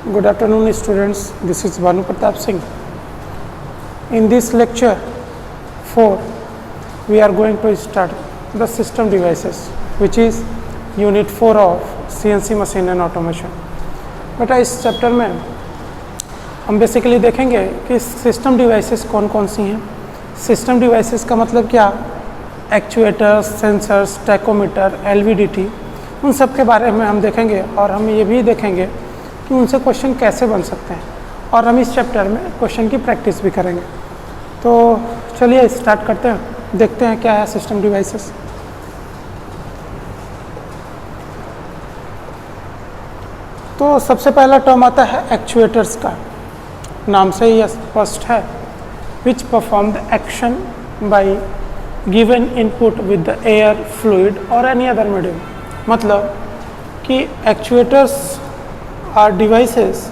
Good afternoon students, this is Bhanu Pratap Singh. In this lecture 4, we are going to start the system devices, which is unit 4 of CNC machine and automation. बेटा इस chapter में हम basically देखेंगे कि system devices कौन कौन सी हैं. System devices का मतलब क्या, एक्चुएटर्स, सेंसर्स, टैकोमीटर, एलवीडीटी, उन सब के बारे में हम देखेंगे और हम ये भी देखेंगे कि उनसे क्वेश्चन कैसे बन सकते हैं और हम इस चैप्टर में क्वेश्चन की प्रैक्टिस भी करेंगे. तो चलिए स्टार्ट करते हैं, देखते हैं क्या है सिस्टम डिवाइसेस. तो सबसे पहला टर्म आता है एक्चुएटर्स का. नाम से ही स्पष्ट है, which perform the action by given input with the air, fluid और एनी अदर मीडियम. मतलब कि actuators are devices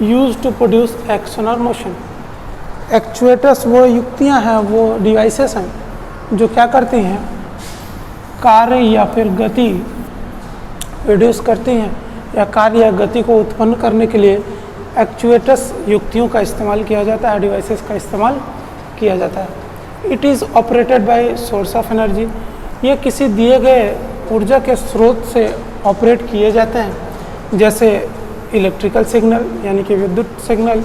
used to produce action और मोशन. एक्चुएटर्स वो युक्तियां हैं, वो डिवाइसेस हैं जो क्या करती हैं, कार्य या फिर गति प्रोड्यूस करती हैं या कार्य या गति को उत्पन्न करने के लिए एक्चुएटर्स युक्तियों का इस्तेमाल किया जाता है, डिवाइसेस का इस्तेमाल किया जाता है. It is operated by source of energy. ये किसी दिए गए ऊर्जा के स्रोत से ऑपरेट किए जाते हैं, जैसे इलेक्ट्रिकल सिग्नल यानी कि विद्युत सिग्नल,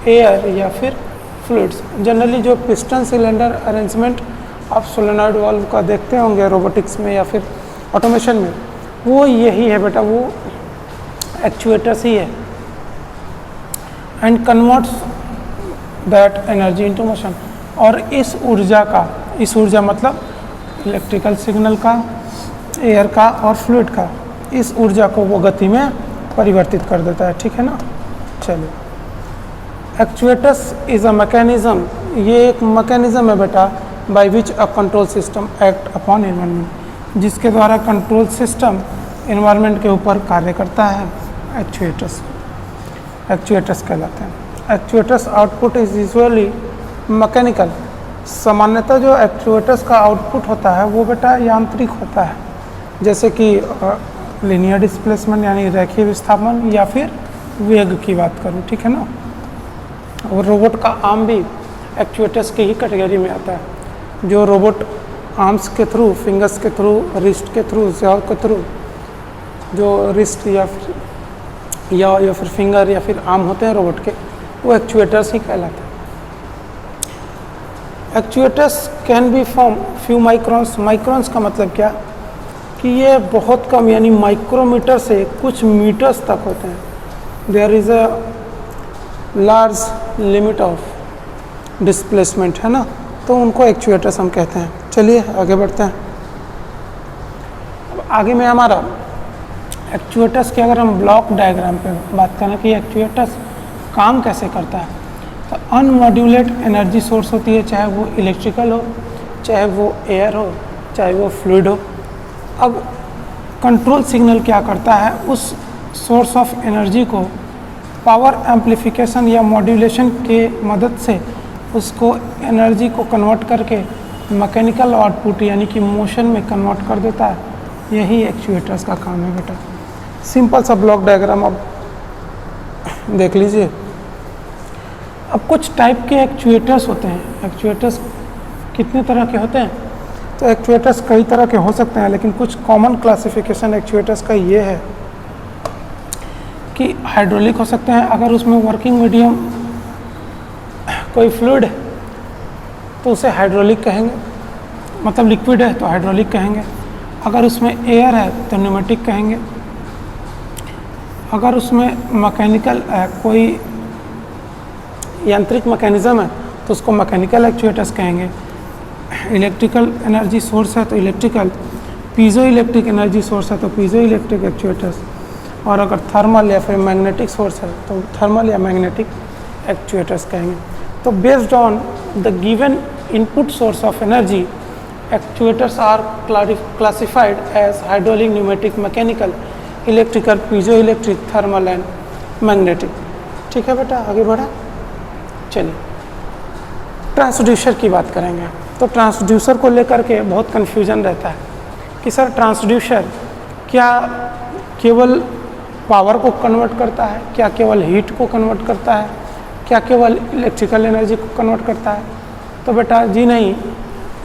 एयर या फिर फ्लूइड्स. जनरली जो पिस्टन सिलेंडर अरेंजमेंट आप सोलेनॉइड वाल्व का देखते होंगे रोबोटिक्स में या फिर ऑटोमेशन में, वो यही है बेटा, वो एक्चुएटर्स ही है. And converts that energy into motion. और इस ऊर्जा मतलब इलेक्ट्रिकल सिग्नल का, एयर का और फ्लूइड का, इस ऊर्जा को वो गति में परिवर्तित कर देता है. ठीक है ना. चलिए, एक्चुएटर्स इज़ अ मैकेनिज्म. ये एक मैकेनिज्म है बेटा, by which a control system act upon environment, जिसके द्वारा कंट्रोल सिस्टम एनवायरनमेंट के ऊपर कार्य करता है. एक्चुएटर्स कहलाते हैं. Actuators output is usually mechanical. सामान्यतः जो एक्चुएटर्स का आउटपुट होता है वो बेटा यांत्रिक होता है, जैसे कि लीनियर डिस्प्लेसमेंट यानी रेखीय विस्थापन, या फिर वेग की बात करूँ. ठीक है ना. और रोबोट का आर्म भी एक्चुएटर्स की ही कैटेगरी में आता है. जो रोबोट आर्म्स के थ्रू, फिंगर्स के थ्रू, रिस्ट के थ्रू, जॉ के थ्रू, जो रिस्ट या फिर फिंगर या फिर आर्म होते हैं रोबोट के, वो एक्चुएटर्स ही कहलाते हैं. Actuators can be from few microns. Microns का मतलब क्या कि ये बहुत कम यानी माइक्रोमीटर से कुछ मीटर्स तक होते हैं. There is a large limit of displacement, है ना. तो उनको एक्चुएटर्स हम कहते हैं. चलिए आगे बढ़ते हैं. अब आगे में हमारा एक्चुएटर्स की अगर हम ब्लॉक डायग्राम पे बात करें कि एक्चुएटर्स काम कैसे करता है, तो अनमॉड्यूलेट एनर्जी सोर्स होती है, चाहे वो इलेक्ट्रिकल हो, चाहे वो एयर हो, चाहे वो फ्लूइड हो. अब कंट्रोल सिग्नल क्या करता है, उस सोर्स ऑफ एनर्जी को पावर एम्प्लीफिकेशन या मॉड्यूलेशन के मदद से उसको एनर्जी को कन्वर्ट करके मैकेनिकल आउटपुट यानी कि मोशन में कन्वर्ट कर देता है. यही एक्चुएटर्स का काम है बेटा. सिंपल सा ब्लॉक डायग्राम अब देख लीजिए. अब कुछ टाइप के एक्चुएटर्स होते हैं. एक्चुएटर्स कितने तरह के होते हैं, तो एक्चुएटर्स कई तरह के हो सकते हैं, लेकिन कुछ कॉमन क्लासिफिकेशन एक्चुएटर्स का ये है कि हाइड्रोलिक हो सकते हैं. अगर उसमें वर्किंग मीडियम कोई फ्लूइड है तो उसे हाइड्रोलिक कहेंगे, मतलब लिक्विड है तो हाइड्रोलिक कहेंगे. अगर उसमें एयर है तो न्यूमेटिक कहेंगे. अगर उसमें मैकेनिकल कोई यांत्रिक मैकेनिज्म है तो उसको मैकेनिकल एक्चुएटर्स कहेंगे. इलेक्ट्रिकल एनर्जी सोर्स है तो electrical, piezo electric energy source है तो पीजो इलेक्ट्रिक एक्चुएटर्स, और अगर थर्मल या फिर मैग्नेटिक सोर्स है तो थर्मल या मैग्नेटिक एक्चुएटर्स कहेंगे. तो based on the given input source of energy, actuators are classified as hydraulic, pneumatic, mechanical, electrical, piezo electric, thermal and magnetic. ठीक है बेटा, आगे बढ़ा. चलिए ट्रांसड्यूसर की बात करेंगे. तो ट्रांसड्यूसर को लेकर के बहुत कन्फ्यूजन रहता है कि सर ट्रांसड्यूसर क्या केवल पावर को कन्वर्ट करता है, क्या केवल हीट को कन्वर्ट करता है, क्या केवल इलेक्ट्रिकल एनर्जी को कन्वर्ट करता है? तो बेटा जी नहीं,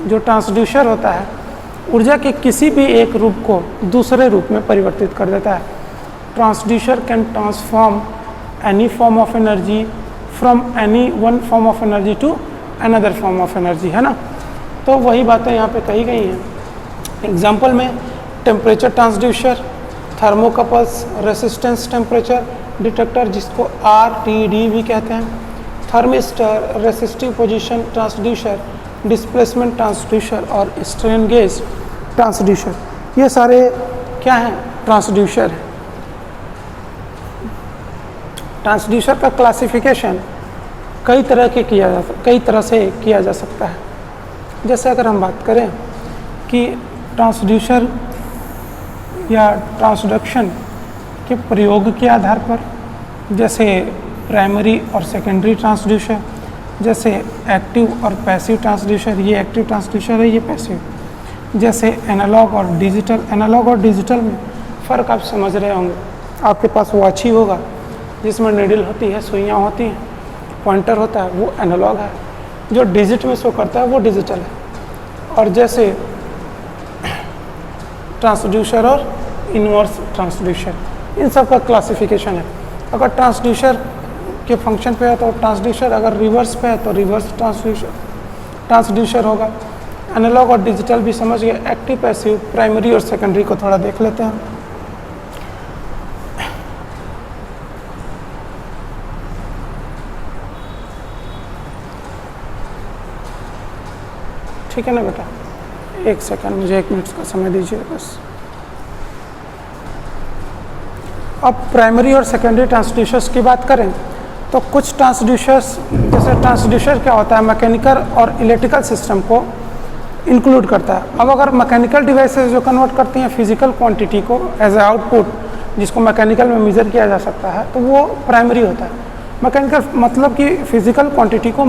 जो ट्रांसड्यूसर होता है ऊर्जा के किसी भी एक रूप को दूसरे रूप में परिवर्तित कर देता है। Transducer can transform any form of energy from any one form of energy to another form of energy, है ना। तो वही बातें यहाँ पे कही गई हैं। एग्जाम्पल में temperature transducer, thermocouples, resistance temperature detector जिसको RTD भी कहते हैं, thermistor, resistive position transducer, displacement transducer और स्ट्रेन गेज ट्रांसड्यूसर, ये सारे क्या हैं? ट्रांसड्यूसर है। ट्रांसड्यूसर का क्लासिफिकेशन कई तरह से किया जा सकता है। जैसे अगर हम बात करें कि ट्रांसड्यूसर या ट्रांसडक्शन के प्रयोग के आधार पर, जैसे प्राइमरी और सेकेंडरी ट्रांसड्यूसर, जैसे एक्टिव और पैसिव ट्रांसड्यूसर, ये एक्टिव ट्रांसड्यूसर है, ये पैसिव, जैसे एनालॉग और डिजिटल। एनालॉग और डिजिटल में फ़र्क आप समझ रहे होंगे। आपके पास वॉच ही होगा जिसमें नीडल होती है, सुइयाँ होती हैं, पॉइंटर होता है, वो एनालॉग है। जो डिजिट में शो करता है वो डिजिटल है। और जैसे ट्रांसड्यूसर और इनवर्स ट्रांसड्यूसर, इन सब का क्लासिफिकेशन है। अगर ट्रांसड्यूसर के फंक्शन पे है तो ट्रांसड्यूसर, अगर रिवर्स पे है तो रिवर्स ट्रांसड्यूसर होगा। एनालॉग और डिजिटल भी समझ गए। एक्टिव, पैसिव, प्राइमरी और सेकेंडरी को थोड़ा देख लेते हैं। ठीक है ना बेटा, एक सेकंड, मुझे 1 मिनट का समय दीजिए बस। अब प्राइमरी और सेकेंडरी ट्रांसड्यूसर्स की बात करें तो कुछ ट्रांसड्यूसर्स, जैसे ट्रांसड्यूसर क्या होता है, मैकेनिकल और इलेक्ट्रिकल सिस्टम को इंक्लूड करता है। अब अगर मैकेनिकल डिवाइसेस जो कन्वर्ट करती हैं फिजिकल क्वांटिटी को एज ए आउटपुट, जिसको मैकेनिकल में मेजर किया जा सकता है, तो वो प्राइमरी होता है। मैकेनिकल मतलब कि फिजिकल क्वांटिटी को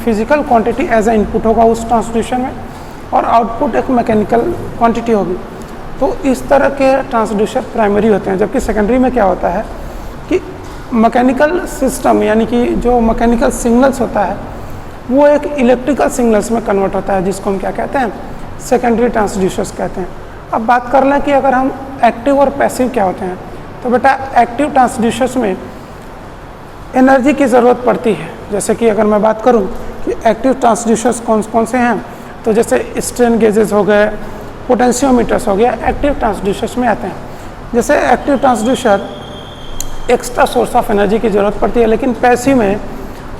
physical quantity as a input होगा उस ट्रांसड्यूसर में, और आउटपुट एक मैकेनिकल क्वांटिटी होगी। तो इस तरह के ट्रांसड्यूसर प्राइमरी होते हैं। जबकि सेकेंडरी में क्या होता है कि मैकेनिकल सिस्टम, यानी कि जो मैकेनिकल सिग्नल्स होता है वो एक इलेक्ट्रिकल सिग्नल्स में कन्वर्ट होता है, जिसको हम क्या कहते हैं, सेकेंडरी ट्रांसड्यूसर्स कहते हैं। अब बात कर लें कि अगर हम एक्टिव और पैसिव क्या होते हैं, तो बेटा एक्टिव ट्रांसड्यूसर्स में एनर्जी की ज़रूरत पड़ती है। जैसे कि अगर मैं बात करूं कि एक्टिव ट्रांसड्यूसर्स कौन कौन से हैं, तो जैसे स्ट्रेन गेजेस हो गए, पोटेंशियोमीटर्स हो गया, एक्टिव ट्रांसड्यूसर्स में आते हैं। जैसे active transducer extra source of energy की ज़रूरत पड़ती है, लेकिन पैसिव में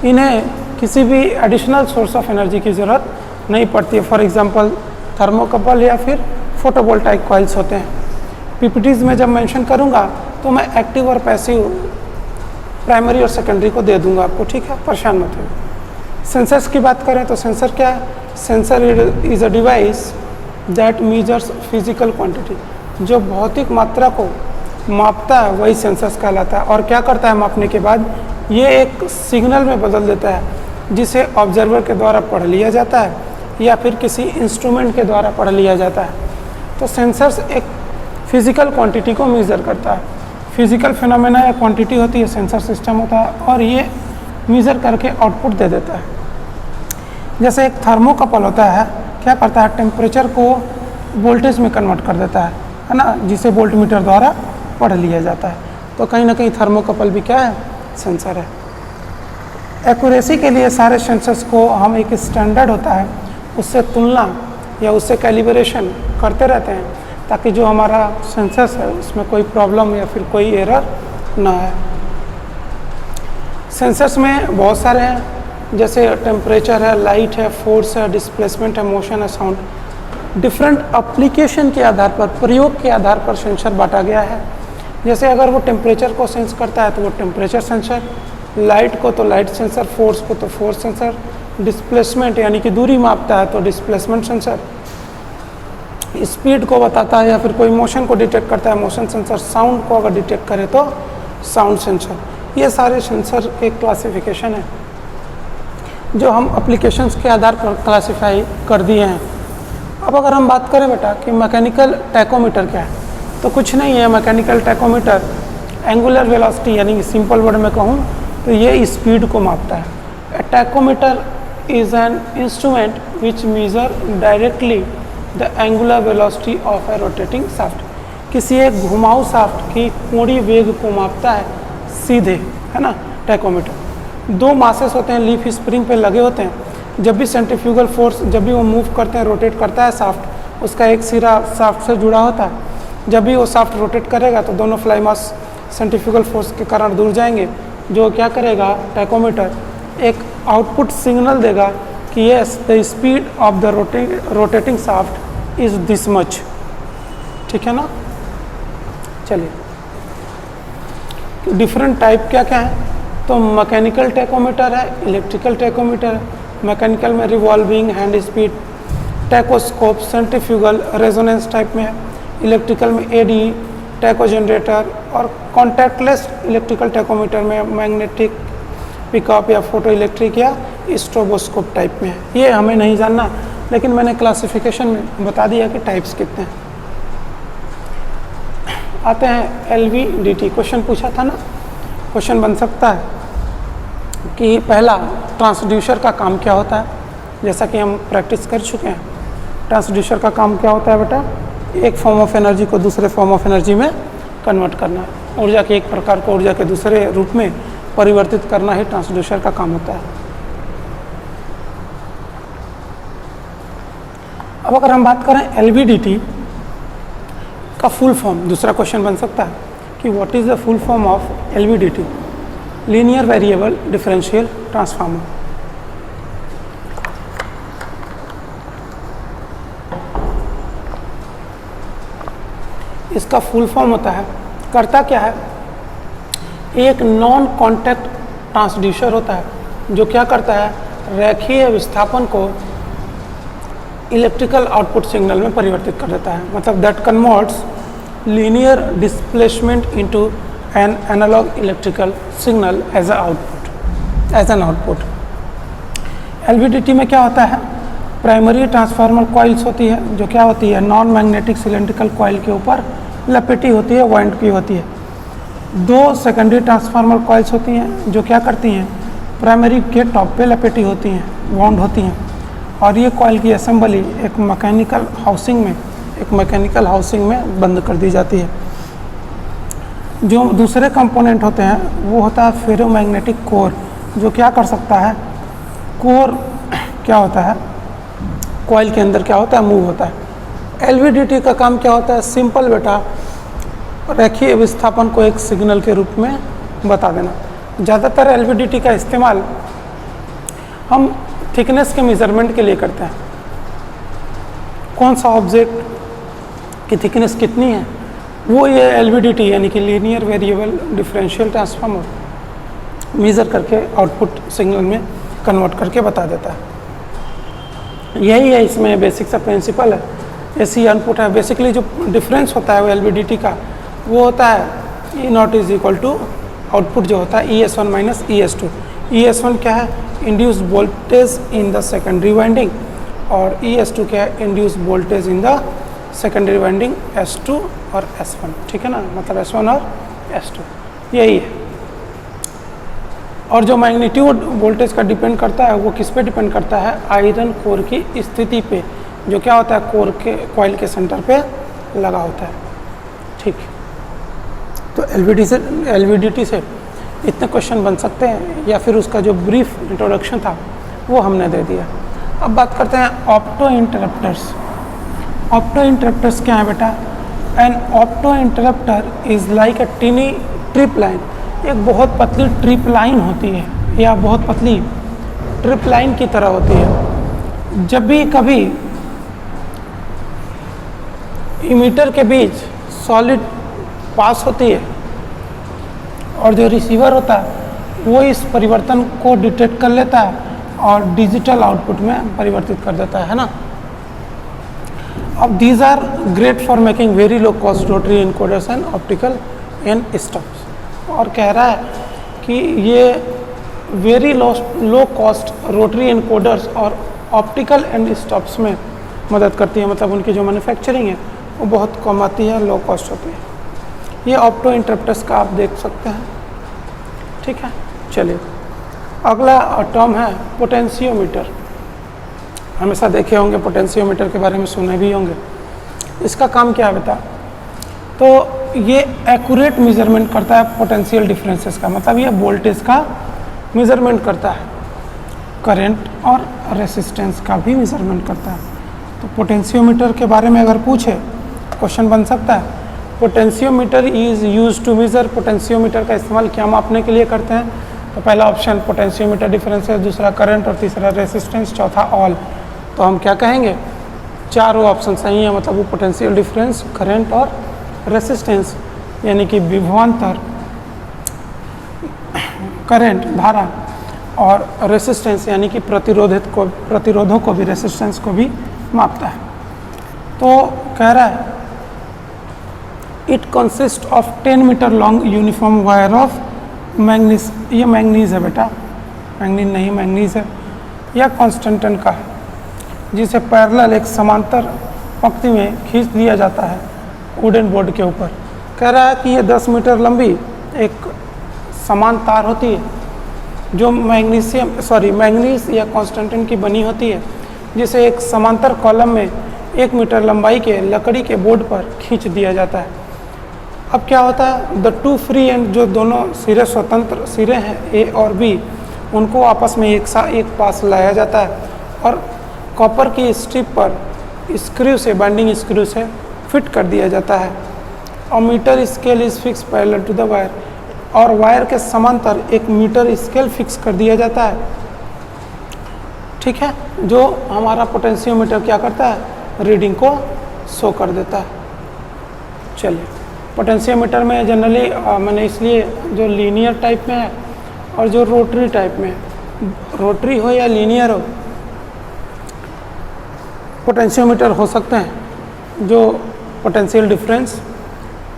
इन्हें किसी भी एडिशनल सोर्स ऑफ एनर्जी की ज़रूरत नहीं पड़ती है। फॉर एग्जांपल थर्मोकपल या फिर फोटोवोल्टाइक कॉइल्स होते हैं। पीपीटीज़ में जब मेंशन करूंगा तो मैं एक्टिव और पैसिव, प्राइमरी और सेकेंडरी को दे दूंगा आपको, ठीक है, परेशान मत होइए। सेंसर्स की बात करें तो सेंसर क्या है? Sensor is a device that measures physical quantity. जो भौतिक मात्रा को मापता है वही सेंसर्स कहलाता है। और क्या करता है मापने के बाद? ये एक सिग्नल में बदल देता है, जिसे ऑब्जर्वर के द्वारा पढ़ लिया जाता है या फिर किसी इंस्ट्रूमेंट के द्वारा पढ़ लिया जाता है। तो सेंसर्स एक फिजिकल क्वांटिटी को मेज़र करता है। फिजिकल फिनोमेना या क्वांटिटी होती है, सेंसर सिस्टम होता है, और ये मेज़र करके आउटपुट दे देता है। जैसे एक थर्मोकपल होता है, क्या करता है? टेम्परेचर को वोल्टेज में कन्वर्ट कर देता है ना, जिसे वोल्टमीटर द्वारा पढ़ लिया जाता है। तो कहीं ना कहीं थर्मोकपल भी क्या है? सेंसर है। एक्यूरेसी के लिए सारे सेंसर्स को हम एक स्टैंडर्ड होता है उससे तुलना या उससे कैलिब्रेशन करते रहते हैं, ताकि जो हमारा सेंसर्स है उसमें कोई प्रॉब्लम या फिर कोई एरर ना है। सेंसर्स में बहुत सारे हैं, जैसे टेम्परेचर है, लाइट है, फोर्स है, डिस्प्लेसमेंट है, मोशन है, साउंड। डिफरेंट एप्लीकेशन के आधार पर, प्रयोग के आधार पर सेंसर बांटा गया है। जैसे अगर वो टेम्परेचर को सेंस करता है तो वो टेम्परेचर सेंसर, लाइट को तो लाइट सेंसर, फोर्स को तो फोर्स सेंसर, डिस्प्लेसमेंट यानी कि दूरी मापता है तो डिस्प्लेसमेंट सेंसर, स्पीड को बताता है या फिर कोई मोशन को डिटेक्ट करता है मोशन सेंसर, साउंड को अगर डिटेक्ट करे तो साउंड सेंसर। ये सारे सेंसर के क्लासिफिकेशन है जो हम एप्लीकेशंस के आधार पर क्लासिफाई कर दिए हैं। अब अगर हम बात करें बेटा कि मैकेनिकल टैकोमीटर क्या है, तो कुछ नहीं है। मैकेनिकल टैकोमीटर एंगुलर वेलोसिटी यानी कि सिंपल वर्ड में कहूँ तो ये स्पीड को मापता है। A tachometer is an instrument which measure directly the angular velocity of a rotating shaft. किसी एक घुमाऊ शाफ्ट की कोणीय वेग को मापता है सीधे, है ना, टैकोमीटर। दो मासेस होते हैं, लीफ स्प्रिंग पे लगे होते हैं। जब भी सेंट्रीफ्यूगल फोर्स, जब भी वो मूव करते हैं, रोटेट करता है शाफ्ट, उसका एक सिरा शाफ्ट से जुड़ा होता है। जब भी वो शाफ्ट रोटेट करेगा तो दोनों फ्लाई मास सेंट्रीफ्यूगल फोर्स के कारण दूर जाएंगे, जो क्या करेगा, टैकोमीटर एक आउटपुट सिग्नल देगा कि yes the speed of the rotating shaft is this much. ठीक है ना। चलिए, डिफरेंट टाइप क्या क्या है, तो मैकेनिकल टैकोमीटर है, इलेक्ट्रिकल टैकोमीटर है। मैकेनिकल में revolving, hand speed, tachoscope, centrifugal, resonance type में है। इलेक्ट्रिकल में एडी, टैको जनरेटर और कॉन्टैक्टलेस इलेक्ट्रिकल टैकोमीटर में मैग्नेटिक पिकअप या फोटो इलेक्ट्रिक या स्ट्रोबोस्कोप टाइप में है। ये हमें नहीं जानना, लेकिन मैंने क्लासिफिकेशन में बता दिया कि टाइप्स कितने हैं। आते हैं एलवीडीटी। क्वेश्चन पूछा था ना, क्वेश्चन बन सकता है कि पहला ट्रांसड्यूसर का काम क्या होता है। जैसा कि हम प्रैक्टिस कर चुके हैं, ट्रांसड्यूसर का काम क्या होता है बेटा, एक फॉर्म ऑफ एनर्जी को दूसरे फॉर्म ऑफ एनर्जी में कन्वर्ट करना है। ऊर्जा के एक प्रकार को ऊर्जा के दूसरे रूप में परिवर्तित करना ही ट्रांसड्यूसर का काम होता है। अब अगर हम बात करें एलवीडीटी का फुल फॉर्म, दूसरा क्वेश्चन बन सकता है कि what is the full form of LVDT, linear variable differential transformer. इसका फुल फॉर्म होता है, करता क्या है, एक नॉन कॉन्टैक्ट ट्रांसड्यूसर होता है जो क्या करता है, रेखीय विस्थापन को इलेक्ट्रिकल आउटपुट सिग्नल में परिवर्तित कर देता है। मतलब that converts linear displacement into an analog electrical signal as an output. LVDT में क्या होता है, प्राइमरी ट्रांसफार्मर कॉइल्स होती है जो क्या होती है, नॉन मैग्नेटिक सिलेंड्रिकल कॉइल के ऊपर लपेटी होती है, वाइंड की होती है। दो सेकेंडरी ट्रांसफार्मर कॉइल्स होती हैं जो क्या करती हैं, प्राइमरी के टॉप पे लपेटी होती हैं, वाउंड होती हैं। और ये कॉइल की असेंबली एक मैकेनिकल हाउसिंग में बंद कर दी जाती है। जो दूसरे कंपोनेंट होते हैं वो होता है फेरोमैग्नेटिक कोर, जो क्या कर सकता है, कोर क्या होता है, कॉइल के अंदर क्या होता है, मूव होता है। एलवीडीटी का काम क्या होता है, सिंपल बेटा, रेखीय विस्थापन को एक सिग्नल के रूप में बता देना। ज़्यादातर एलवीडीटी का इस्तेमाल हम थिकनेस के मेजरमेंट के लिए करते हैं। कौन सा ऑब्जेक्ट की थिकनेस कितनी है, वो ये एलवीडीटी यानी कि linear variable differential transformer measure करके आउटपुट सिग्नल में कन्वर्ट करके बता देता है। यही है इसमें बेसिक सा प्रिंसिपल है। एसी इनपुट है, बेसिकली जो डिफरेंस होता है वो एलवीडीटी का वो होता है E naught is equal to output जो होता है ES1 माइनस ES2। ES1 क्या है, induced voltage in the secondary winding, और ES2 क्या है, induced voltage in the secondary winding S2 और S1। ठीक है ना, मतलब S1 और S2 यही है। और जो मैग्नीट्यूड वोल्टेज का डिपेंड करता है वो किस पे डिपेंड करता है, आयरन कोर की स्थिति पे, जो क्या होता है, कोर के कॉइल के सेंटर पे लगा होता है। ठीक, तो एलवीडीटी से इतने क्वेश्चन बन सकते हैं, या फिर उसका जो ब्रीफ इंट्रोडक्शन था वो हमने दे दिया। अब बात करते हैं ऑप्टो इंटरप्टर्स। ऑप्टो इंटरप्टर्स क्या है बेटा, an opto interrupter is like a tiny trip line. एक बहुत पतली ट्रिप लाइन होती है, या बहुत पतली ट्रिप लाइन की तरह होती है। जब भी कभी इमीटर के बीच सॉलिड पास होती है और जो रिसीवर होता है वो इस परिवर्तन को डिटेक्ट कर लेता है और डिजिटल आउटपुट में परिवर्तित कर देता है ना। अब these are great for making very low cost rotary encoders and optical end stops. और कह रहा है कि ये very low cost rotary encoders और ऑप्टिकल एंड स्टॉप्स में मदद करती है। मतलब उनकी जो मैन्युफैक्चरिंग है वो बहुत कम आती है, लो कॉस्ट होती है। ये ऑप्टो इंटरप्टर्स का आप देख सकते हैं। ठीक है, चलिए अगला टर्म है पोटेंशियोमीटर। हमेशा देखे होंगे, पोटेंशियोमीटर के बारे में सुने भी होंगे। इसका काम क्या है बेटा? तो ये एक्यूरेट मेजरमेंट करता है पोटेंशियल डिफरेंसेस का, मतलब ये वोल्टेज का मेजरमेंट करता है, करंट और रेसिस्टेंस का भी मेजरमेंट करता है। तो पोटेंशियोमीटर के बारे में अगर पूछे, क्वेश्चन बन सकता है, potentiometer is use to measure. Potentiometer का इस्तेमाल क्या मापने के लिए करते हैं? तो पहला ऑप्शन पोटेंशियोमीटर डिफरेंसेस, दूसरा करंट और तीसरा रेसिस्टेंस, चौथा ऑल। तो हम क्या कहेंगे? चारों ऑप्शन सही है, मतलब वो पोटेंशियल डिफरेंस, करंट और रेसिस्टेंस, यानी कि विभवांतर, करंट धारा, और रेसिस्टेंस यानी कि प्रतिरोधों को भी, रेसिस्टेंस को भी मापता है। तो कह रहा है it consist of 10 meter long uniform wire of manganese. ये मैंगनीज है बेटा, मैंगनीज नहीं, मैंगनीज है, या कॉन्स्टेंटन का है, जिसे पैरेलल एक समांतर पंक्ति में खींच दिया जाता है वुडन बोर्ड के ऊपर। कह रहा है कि ये 10 मीटर लंबी एक समान तार होती है जो मैंगनीज या कॉन्स्टेंटन की बनी होती है, जिसे एक समांतर कॉलम में 1 मीटर लंबाई के लकड़ी के बोर्ड पर खींच दिया जाता है। अब क्या होता है, द टू फ्री एंड, जो दोनों सिरे स्वतंत्र सिरे हैं ए और बी, उनको आपस में एक पास लाया जाता है और कॉपर की स्ट्रिप पर स्क्रू से, बाइंडिंग स्क्रू से फिट कर दिया जाता है। और meter scale is fix parallel to the wire, और वायर के समांतर एक मीटर स्केल फिक्स कर दिया जाता है। ठीक है, जो हमारा पोटेंशियोमीटर क्या करता है, रीडिंग को शो कर देता है। चलिए, पोटेंशियोमीटर में जनरली मैंने इसलिए जो लीनियर टाइप में है और जो रोटरी टाइप में है, रोटरी हो या लीनियर हो, पोटेंशियोमीटर हो सकते हैं जो पोटेंशियल डिफरेंस,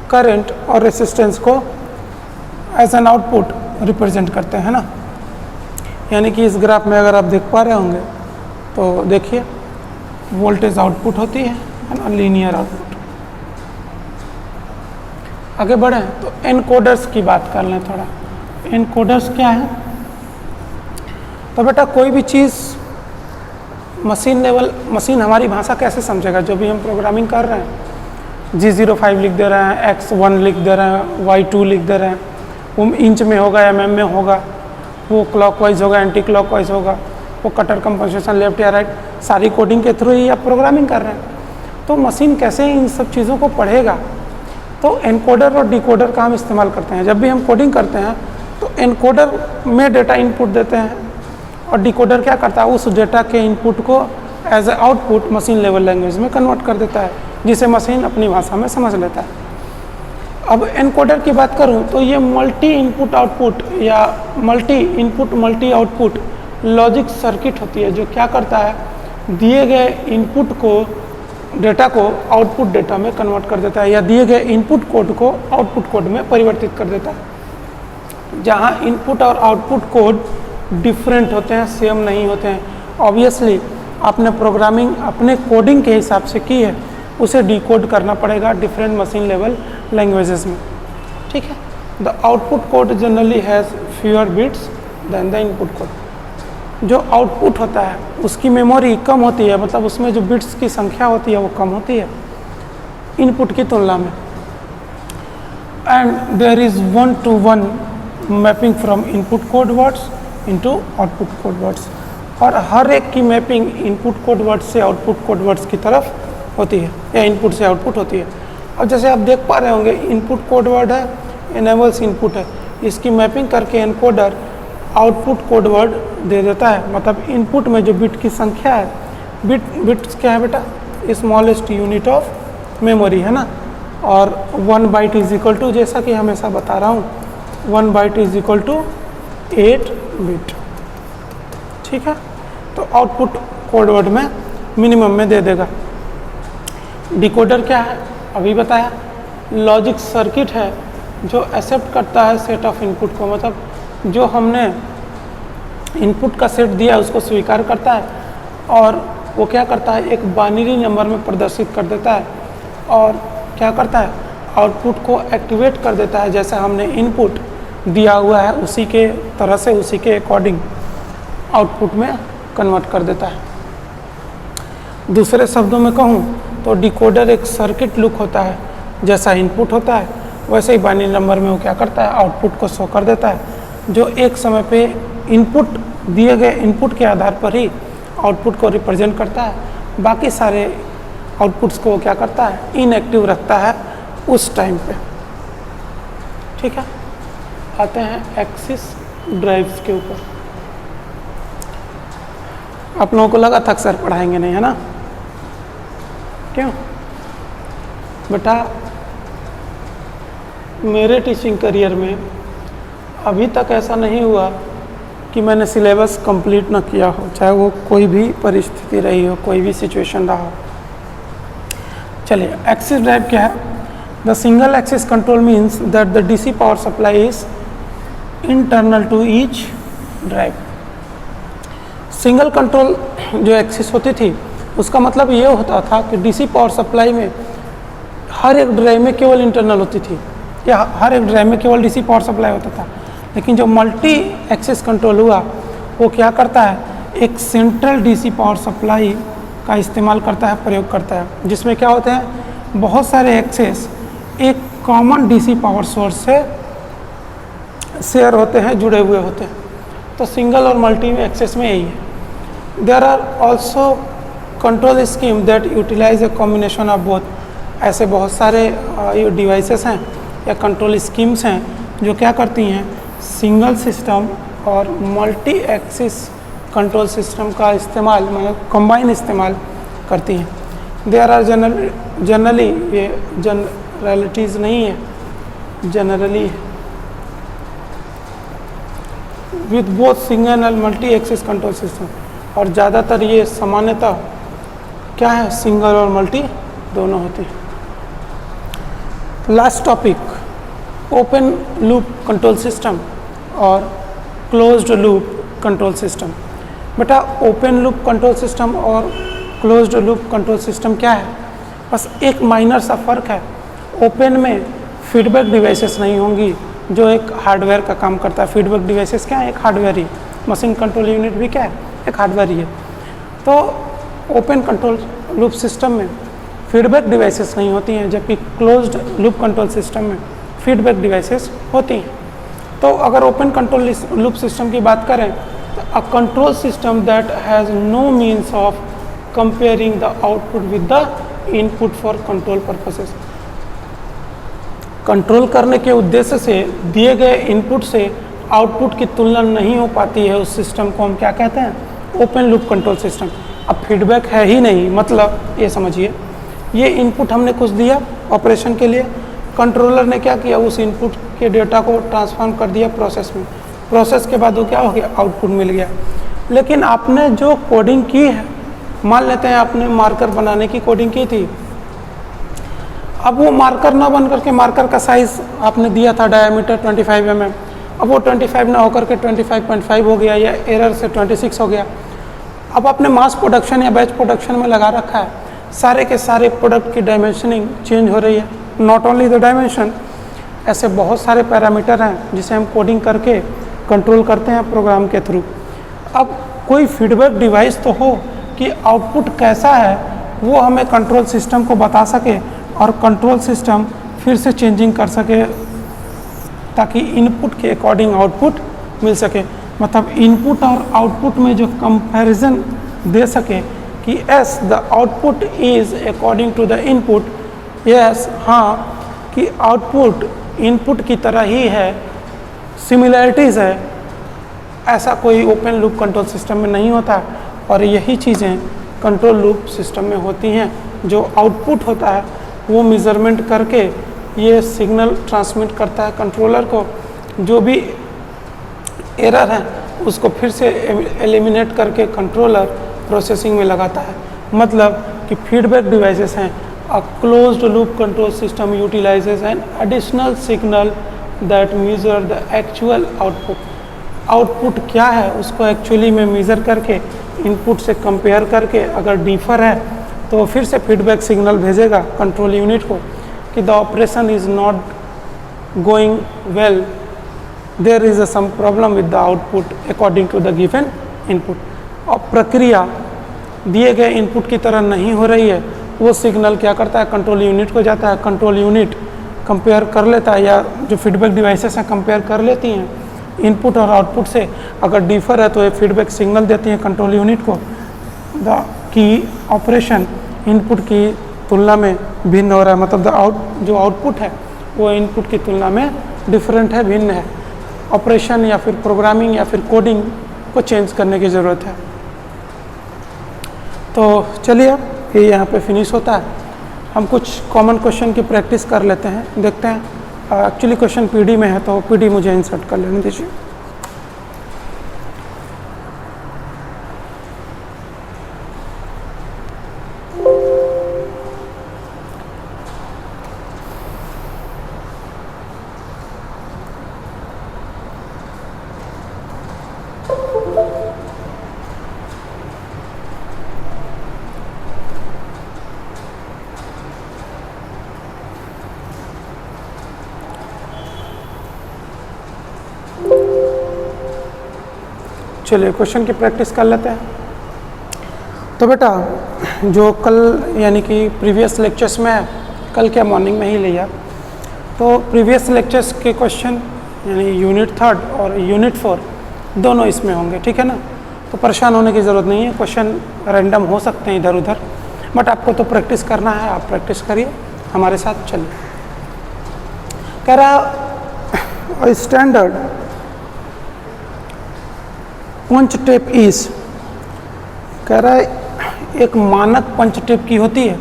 करंट और रेसिस्टेंस को एज एन आउटपुट रिप्रेजेंट करते हैं ना। यानी कि इस ग्राफ में अगर आप देख पा रहे होंगे तो देखिए वोल्टेज आउटपुट होती है ना, लीनियर आउटपुट। आगे बढ़ें तो एनकोडर्स की बात कर लें थोड़ा। एनकोडर्स क्या है? तो बेटा कोई भी चीज़ मशीन लेवल, मशीन हमारी भाषा कैसे समझेगा? जो भी हम प्रोग्रामिंग कर रहे हैं, G05 लिख दे रहे हैं, X1 लिख दे रहे हैं, Y2 लिख दे रहे हैं, वो इंच में होगा, mm में होगा, वो क्लॉकवाइज होगा, एंटी क्लॉकवाइज होगा, वो कटर कंपनसेशन लेफ्ट या राइट, सारी कोडिंग के थ्रू ही आप प्रोग्रामिंग कर रहे हैं। तो मशीन कैसे इन सब चीज़ों को पढ़ेगा? तो एनकोडर और डिकोडर का हम इस्तेमाल करते हैं। जब भी हम कोडिंग करते हैं तो एनकोडर में डेटा इनपुट देते हैं और डिकोडर क्या करता है, उस डेटा के इनपुट को as a output machine level language में कन्वर्ट कर देता है, जिसे मशीन अपनी भाषा में समझ लेता है। अब एनकोडर की बात करूं तो ये मल्टी इनपुट आउटपुट या multi input multi output logic circuit होती है, जो क्या करता है, दिए गए इनपुट को, डेटा को आउटपुट डेटा में कन्वर्ट कर देता है, या दिए गए इनपुट कोड को आउटपुट कोड में परिवर्तित कर देता है। जहां इनपुट और आउटपुट कोड डिफरेंट होते हैं, सेम नहीं होते हैं, ऑब्वियसली आपने प्रोग्रामिंग अपने कोडिंग के हिसाब से की है, उसे डिकोड करना पड़ेगा डिफरेंट मशीन लेवल लैंग्वेजेस में। ठीक है, the output code generally has fewer bits than the input code. जो आउटपुट होता है उसकी मेमोरी कम होती है, मतलब उसमें जो बिट्स की संख्या होती है वो कम होती है इनपुट की तुलना में। And there is 1-to-1 mapping from input code words into output code words, और हर एक की मैपिंग इनपुट कोड वर्ड्स से आउटपुट कोड वर्ड्स की तरफ होती है, या इनपुट से आउटपुट होती है। अब जैसे आप देख पा रहे होंगे, इनपुट कोड वर्ड है, इनेबल्स इनपुट है, इसकी मैपिंग करके एनकोडर आउटपुट कोड वर्ड दे देता है। मतलब इनपुट में जो बिट की संख्या है, बिट्स क्या है बेटा, स्मॉलेस्ट यूनिट ऑफ मेमोरी है ना, और 1 बाइट इज इक्वल टू, जैसा कि हमेशा बता रहा हूँ, 1 बाइट इज इक्वल टू 8 बिट। ठीक है, तो आउटपुट कोड वर्ड में मिनिमम में दे देगा। डिकोडर क्या है, अभी बताया, लॉजिक सर्किट है जो एक्सेप्ट करता है सेट ऑफ इनपुट को, मतलब जो हमने इनपुट का सेट दिया है उसको स्वीकार करता है, और वो क्या करता है, एक बाइनरी नंबर में प्रदर्शित कर देता है, और क्या करता है, आउटपुट को एक्टिवेट कर देता है, जैसे हमने इनपुट दिया हुआ है उसी के तरह से, उसी के अकॉर्डिंग आउटपुट में कन्वर्ट कर देता है। दूसरे शब्दों में कहूँ तो डिकोडर एक सर्किट लुक होता है, जैसा इनपुट होता है वैसे ही बाइनरी नंबर में वो क्या करता है, आउटपुट को शो कर देता है, जो एक समय पे इनपुट दिए गए इनपुट के आधार पर ही आउटपुट को रिप्रेजेंट करता है। बाकी सारे आउटपुट्स को क्या करता है, इनएक्टिव रखता है उस टाइम पे। ठीक है, आते हैं एक्सिस ड्राइव्स के ऊपर। आप लोगों को लगा था अक्सर पढ़ाएंगे नहीं, है ना? क्यों बेटा? मेरे टीचिंग करियर में अभी तक ऐसा नहीं हुआ कि मैंने सिलेबस कंप्लीट ना किया हो, चाहे वो कोई भी परिस्थिति रही हो, कोई भी सिचुएशन रहा हो। चलिए, एक्सिस ड्राइव क्या है? The single axis control means that the DC power supply is internal to each drive. Single control जो एक्सिस होती थी उसका मतलब ये होता था कि डीसी पावर सप्लाई में हर एक ड्राइव में केवल इंटरनल होती थी, या हर एक ड्राइव में केवल डीसी पावर सप्लाई होता था। लेकिन जो मल्टी एक्सिस कंट्रोल हुआ वो क्या करता है, एक सेंट्रल डीसी पावर सप्लाई का इस्तेमाल करता है, प्रयोग करता है, जिसमें क्या होते हैं, बहुत सारे एक्सेस एक कॉमन डीसी पावर सोर्स से शेयर होते हैं, जुड़े हुए होते हैं। तो सिंगल और मल्टी एक्सेस में यही है। There are also control scheme that utilize a combination of both. ऐसे बहुत सारे डिवाइसेस हैं या कंट्रोल स्कीम्स हैं जो क्या करती हैं, सिंगल सिस्टम और मल्टी एक्सिस कंट्रोल सिस्टम का इस्तेमाल, मतलब कंबाइन इस्तेमाल करती हैं। देयर आर जनरली, ये जनरलिटीज़ नहीं है, जनरली है, with both single and multi axis control system. और ज़्यादातर ये सामान्यतः क्या है, सिंगल और मल्टी दोनों होती हैं। Last topic, open loop control system और क्लोज्ड लूप कंट्रोल सिस्टम। बेटा, ओपन लूप कंट्रोल सिस्टम और क्लोज्ड लूप कंट्रोल सिस्टम क्या है? बस एक माइनर सा फ़र्क है। ओपन में फीडबैक डिवाइसेस नहीं होंगी, जो एक हार्डवेयर का काम करता है। फीडबैक डिवाइसेस क्या है, एक हार्डवेयर ही। मशीन कंट्रोल यूनिट भी क्या है, एक हार्डवेयर ही है। तो ओपन कंट्रोल लूप सिस्टम में फीडबैक डिवाइसेस नहीं होती हैं, जबकि क्लोज्ड लूप कंट्रोल सिस्टम में फीडबैक डिवाइसेस होती हैं। तो अगर ओपन कंट्रोल लूप सिस्टम की बात करें तो a control system that has no means of comparing the output with the input for control purposes. Control करने के उद्देश्य से दिए गए इनपुट से आउटपुट की तुलना नहीं हो पाती है, उस सिस्टम को हम क्या कहते हैं, ओपन लूप कंट्रोल सिस्टम। अब फीडबैक है ही नहीं, मतलब ये समझिए, ये इनपुट हमने कुछ दिया ऑपरेशन के लिए, कंट्रोलर ने क्या किया, उस इनपुट के डेटा को ट्रांसफॉर्म कर दिया प्रोसेस में। प्रोसेस के बाद वो क्या हो गया, आउटपुट मिल गया। लेकिन आपने जो कोडिंग की है, मान लेते हैं आपने मार्कर बनाने की कोडिंग की थी, अब वो मार्कर ना बन करके मार्कर का साइज़ आपने दिया था डायमीटर 25 mm, अब वो 25 ना होकर के 25.5 हो गया, या एरर से 26 हो गया। अब आपने मास प्रोडक्शन या बैच प्रोडक्शन में लगा रखा है, सारे के सारे प्रोडक्ट की डायमेंशनिंग चेंज हो रही है। नॉट ओनली द डायमेंशन, ऐसे बहुत सारे पैरामीटर हैं जिसे हम कोडिंग करके कंट्रोल करते हैं प्रोग्राम के थ्रू। अब कोई फीडबैक डिवाइस तो हो कि आउटपुट कैसा है वो हमें कंट्रोल सिस्टम को बता सके, और कंट्रोल सिस्टम फिर से चेंजिंग कर सके ताकि इनपुट के अकॉर्डिंग आउटपुट मिल सके। मतलब इनपुट और आउटपुट में जो कंपैरिजन दे सके कि yes the output is according to the input, yes हाँ कि आउटपुट इनपुट की तरह ही है, सिमिलैरिटीज़ है, ऐसा कोई ओपन लूप कंट्रोल सिस्टम में नहीं होता। और यही चीज़ें कंट्रोल लूप सिस्टम में होती हैं। जो आउटपुट होता है वो मेज़रमेंट करके ये सिग्नल ट्रांसमिट करता है कंट्रोलर को, जो भी एरर है उसको फिर से एलिमिनेट करके कंट्रोलर प्रोसेसिंग में लगाता है। मतलब कि फीडबैक डिवाइसेस हैं। A closed loop control system utilises an additional signal that measure the actual output. Output क्या है उसको एक्चुअली में मेज़र करके इनपुट से कंपेयर करके अगर डिफर है तो फिर से फीडबैक सिग्नल भेजेगा कंट्रोल यूनिट को कि the operation is not going well, there is some problem with the output according to the given input. और प्रक्रिया दिए गए इनपुट की तरह नहीं हो रही है, वो सिग्नल क्या करता है, कंट्रोल यूनिट को जाता है। कंट्रोल यूनिट कंपेयर कर लेता है, या जो फीडबैक डिवाइसेस हैं कंपेयर कर लेती हैं इनपुट और आउटपुट से। अगर डिफर है तो ये फीडबैक सिग्नल देती हैं कंट्रोल यूनिट को द की ऑपरेशन इनपुट की तुलना में भिन्न हो रहा है, मतलब जो आउटपुट है वो इनपुट की तुलना में डिफरेंट है, भिन्न है। ऑपरेशन या फिर प्रोग्रामिंग या फिर कोडिंग को चेंज करने की ज़रूरत है। तो चलिए ये यहाँ पे फिनिश होता है। हम कुछ कॉमन क्वेश्चन की प्रैक्टिस कर लेते हैं, देखते हैं। एक्चुअली क्वेश्चन पीडी में है तो पीडी मुझे इंसर्ट कर लेने दीजिए। चलिए क्वेश्चन की प्रैक्टिस कर लेते हैं। तो बेटा जो कल यानी कि प्रीवियस लेक्चर्स में है, कल क्या मॉर्निंग में ही लिया, तो प्रीवियस लेक्चर्स के क्वेश्चन यानी यूनिट 3 और यूनिट 4 दोनों इसमें होंगे, ठीक है ना। तो परेशान होने की ज़रूरत नहीं है, क्वेश्चन रैंडम हो सकते हैं इधर उधर, बट आपको तो प्रैक्टिस करना है, आप प्रैक्टिस करिए हमारे साथ। चलिए कह रहा स्टैंडर्ड पंच टेप इज, कह रहा है एक मानक पंच टेप की होती है,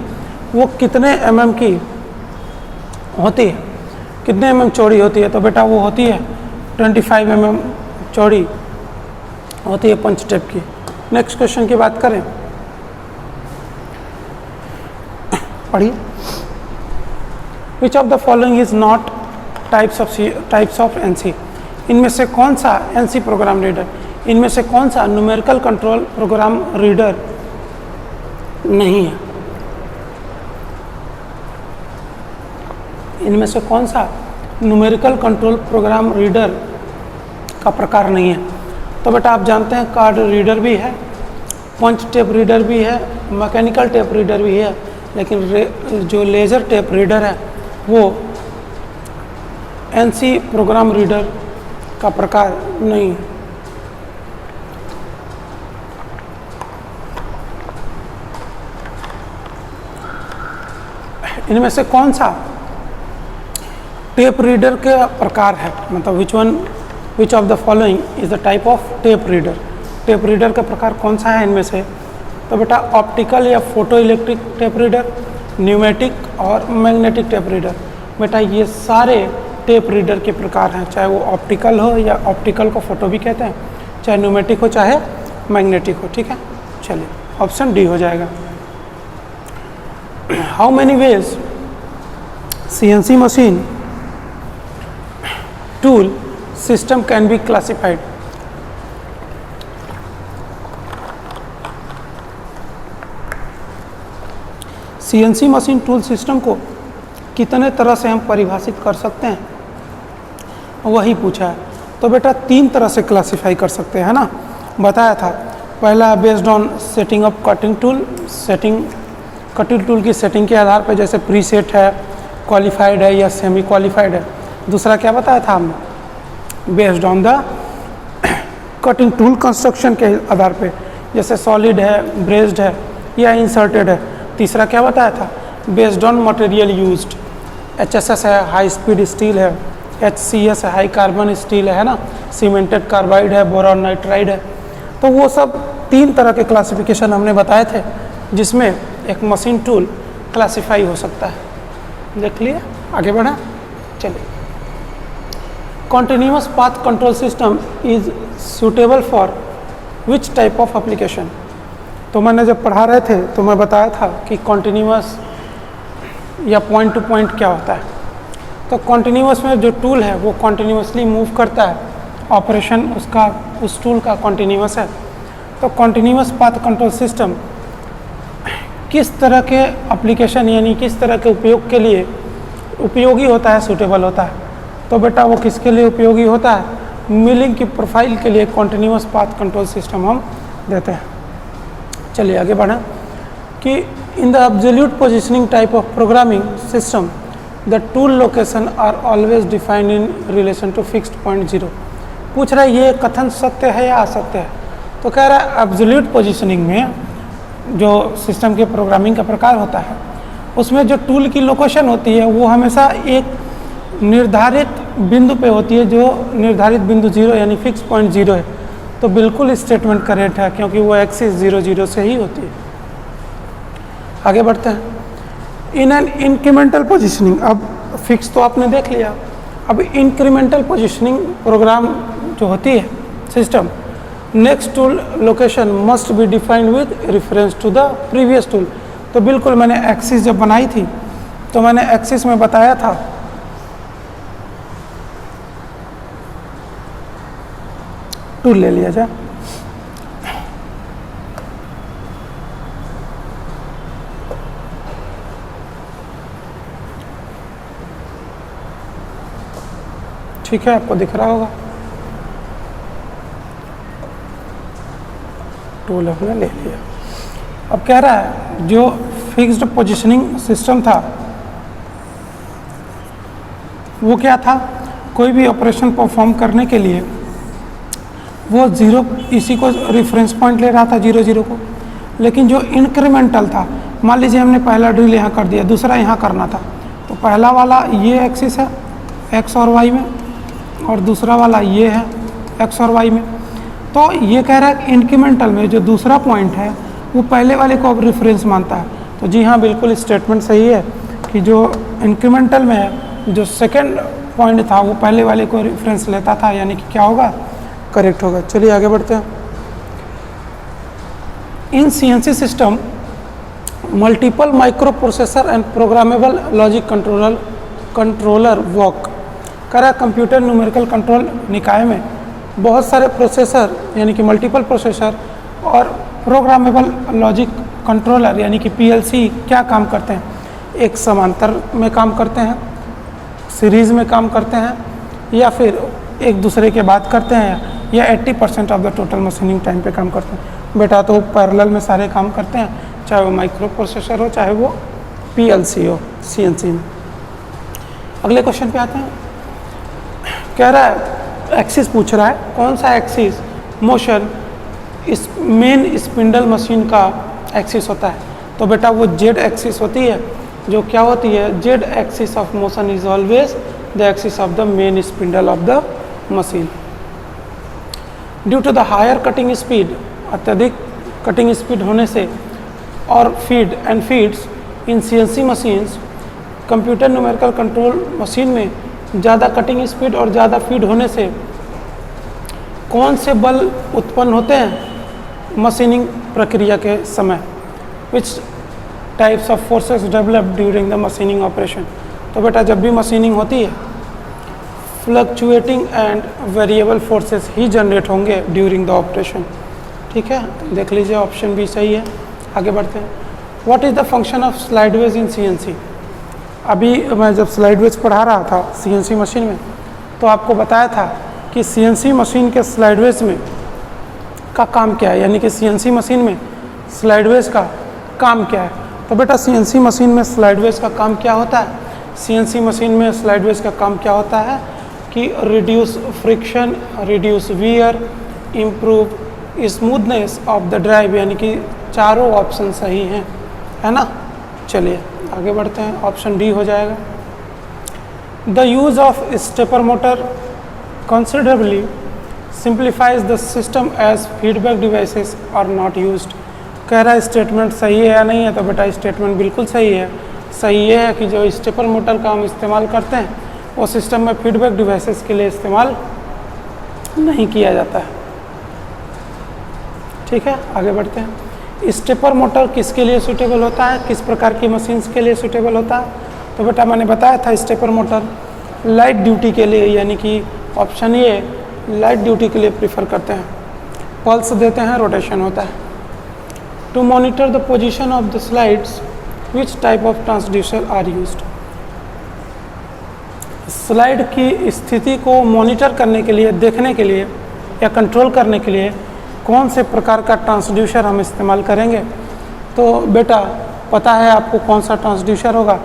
वो कितने mm की होती है, कितने mm चौड़ी होती है। तो बेटा वो होती है 25 mm चौड़ी होती है पंच टेप की। नेक्स्ट क्वेश्चन की बात करें, पढ़िए। विच of the following is not types of NC, इनमें से कौन सा एनसी प्रोग्राम रीडर, इनमें से कौन सा न्यूमेरिकल कंट्रोल प्रोग्राम रीडर नहीं है, इनमें से कौन सा न्यूमेरिकल कंट्रोल प्रोग्राम रीडर का प्रकार नहीं है। तो बेटा आप जानते हैं कार्ड रीडर भी है, पंच टेप रीडर भी है, मैकेनिकल टेप रीडर भी है, लेकिन जो लेज़र टेप रीडर है वो एनसी प्रोग्राम रीडर का प्रकार नहीं है। इनमें से कौन सा टेप रीडर का प्रकार है, मतलब विच of the following is the type of tape reader, tape reader का प्रकार कौन सा है इनमें से। तो बेटा ऑप्टिकल या photo electric tape reader, pneumatic और मैग्नेटिक टेप रीडर। बेटा ये सारे टेप रीडर के प्रकार हैं, चाहे वो ऑप्टिकल हो या ऑप्टिकल को फोटो भी कहते हैं, चाहे न्यूमेटिक हो चाहे मैग्नेटिक हो, ठीक है। चलिए ऑप्शन डी हो जाएगा। How many ways CNC machine tool system can be classified? CNC machine tool system को कितने तरह से हम परिभाषित कर सकते हैं, वही पूछा है। तो बेटा 3 तरह से क्लासिफाई कर सकते हैं ना, बताया था। पहला based on setting of cutting tool, cutting tool की सेटिंग के आधार पर, जैसे प्री सेट है, क्वालिफाइड है या सेमी क्वालिफाइड है। दूसरा क्या बताया था हमने, based on the cutting tool construction के आधार पे, जैसे सॉलिड है, ब्रेस्ड है या इंसर्टेड है। तीसरा क्या बताया था, based on material used, HSS है, हाई स्पीड स्टील है, HCS है, हाई कार्बन स्टील है ना, सीमेंटेड कार्बाइड है, बोरॉन नाइट्राइड है। तो वो सब 3 तरह के क्लासिफिकेशन हमने बताए थे, जिसमें एक मशीन टूल क्लासिफाई हो सकता है। देख लिए, आगे बढ़ा। चलिए, continuous path control system is suitable for which type of application. तो मैंने जब पढ़ा रहे थे तो मैं बताया था कि कॉन्टिन्यूअस या पॉइंट टू पॉइंट क्या होता है। तो कॉन्टिन्यूअस में जो टूल है वो कॉन्टिन्यूअसली मूव करता है, ऑपरेशन उसका उस टूल का कॉन्टिन्यूअस है। तो कॉन्टिन्यूअस पाथ कंट्रोल सिस्टम किस तरह के एप्लीकेशन यानी किस तरह के उपयोग के लिए उपयोगी होता है, सूटेबल होता है। तो बेटा वो किसके लिए उपयोगी होता है? मिलिंग की प्रोफाइल के लिए कॉन्टिन्यूस पाथ कंट्रोल सिस्टम हम देते हैं। चलिए आगे बढ़ें कि in the absolute positioning type of programming system the tool location are always defined in relation to fixed point zero. पूछ रहा है ये कथन सत्य है या असत्य है? तो कह रहा है एब्सोल्यूट पोजिशनिंग में जो सिस्टम के प्रोग्रामिंग का प्रकार होता है उसमें जो टूल की लोकेशन होती है वो हमेशा एक निर्धारित बिंदु पे होती है, जो निर्धारित बिंदु जीरो यानी फिक्स पॉइंट जीरो है। तो बिल्कुल स्टेटमेंट करेक्ट है क्योंकि वो एक्सिस 0 0 से ही होती है। आगे बढ़ते हैं। इन एन इंक्रीमेंटल पोजिशनिंग, अब फिक्स तो आपने देख लिया, अब इंक्रीमेंटल पोजिशनिंग प्रोग्राम जो होती है system, next tool location must be defined with reference to the previous tool. तो बिल्कुल मैंने एक्सिस जब बनाई थी तो मैंने एक्सिस में बताया था टूल ले लिया जाए। ठीक है, आपको दिख रहा होगा टूल हमने ले लिया। अब कह रहा है जो फिक्स्ड पोजीशनिंग सिस्टम था वो क्या था? कोई भी ऑपरेशन परफॉर्म करने के लिए वो जीरो इसी को रेफरेंस पॉइंट ले रहा था 0 0 को। लेकिन जो इंक्रीमेंटल था, मान लीजिए हमने पहला ड्रिल यहाँ कर दिया, दूसरा यहाँ करना था, तो पहला वाला ये एक्सिस है एक्स और वाई में और दूसरा वाला ये है एक्स और वाई में। तो ये कह रहा है कि इंक्रीमेंटल में जो दूसरा पॉइंट है वो पहले वाले को अब रेफरेंस मानता है। तो जी हाँ, बिल्कुल स्टेटमेंट सही है कि जो इंक्रीमेंटल में है जो सेकंड पॉइंट था वो पहले वाले को रेफरेंस लेता था, यानी कि क्या होगा? करेक्ट होगा। चलिए आगे बढ़ते हैं। इन CNC system multiple micro processor and programmable logic controller work. कह रहा है कंप्यूटर न्यूमेरिकल कंट्रोल निकाय में बहुत सारे प्रोसेसर यानी कि मल्टीपल प्रोसेसर और प्रोग्रामेबल लॉजिक कंट्रोलर यानी कि पीएलसी क्या काम करते हैं? एक समांतर में काम करते हैं, सीरीज़ में काम करते हैं, या फिर एक दूसरे के बाद करते हैं, या 80% of the total machining time पे काम करते हैं। बेटा तो पैरेलल में सारे काम करते हैं, चाहे वो माइक्रो प्रोसेसर हो चाहे वो पीएलसी हो सीएनसी में। अगले क्वेश्चन पे आते हैं। कह रहा है एक्सिस पूछ रहा है कौन सा एक्सिस मोशन इस मेन स्पिंडल मशीन का एक्सिस होता है? तो बेटा वो जेड एक्सिस होती है। जो क्या होती है? Z axis of motion is always the axis of the main spindle of the machine. Due to the higher cutting speed, अत्यधिक कटिंग स्पीड होने से, और feed and feeds in CNC machines, computer numerical control machine में ज़्यादा cutting speed और ज़्यादा feed होने से कौन से बल उत्पन्न होते हैं मशीनिंग प्रक्रिया के समय? Which types of forces develop during the machining operation. तो बेटा जब भी मशीनिंग होती है fluctuating and variable forces he generate होंगे ड्यूरिंग द ऑपरेशन। ठीक है, देख लीजिए ऑप्शन भी सही है। आगे बढ़ते हैं। What is the function of slideways in CNC? अभी मैं जब स्लाइडवेज पढ़ा रहा था सीएनसी मशीन में तो आपको बताया था कि सीएनसी मशीन के स्लाइडवेज में का काम क्या है, यानी कि सीएनसी मशीन में स्लाइडवेज का काम क्या है। तो बेटा सीएनसी मशीन में स्लाइडवेज का काम क्या होता है? सीएनसी मशीन में स्लाइडवेज का काम क्या होता है कि reduce friction, reduce wear, improve smoothness of the drive, यानी कि चारों ऑप्शन सही हैं, है ना। चलिए आगे बढ़ते हैं। ऑप्शन डी हो जाएगा। The use of stepper motor considerably simplifies the system as feedback devices are not used। कह रहा है स्टेटमेंट सही है या नहीं है? तो बेटा स्टेटमेंट बिल्कुल सही है। सही ये है कि जो स्टेपर मोटर का हम इस्तेमाल करते हैं वो सिस्टम में फीडबैक डिवाइसेस के लिए इस्तेमाल नहीं किया जाता है। ठीक है, आगे बढ़ते हैं। स्टेपर मोटर किसके लिए सूटेबल होता है, किस प्रकार की मशीन्स के लिए सूटेबल होता है? तो बेटा मैंने बताया था स्टेपर मोटर लाइट ड्यूटी के लिए, यानी कि ऑप्शन ये लाइट ड्यूटी के लिए प्रीफर करते हैं। पल्स देते हैं, रोटेशन होता है। To monitor the position of the slides which type of transducer are used. Slide की स्थिति को मॉनिटर करने के लिए, देखने के लिए या कंट्रोल करने के लिए कौन से प्रकार का ट्रांसड्यूसर हम इस्तेमाल करेंगे? तो बेटा पता है आपको कौन सा ट्रांसड्यूसर होगा,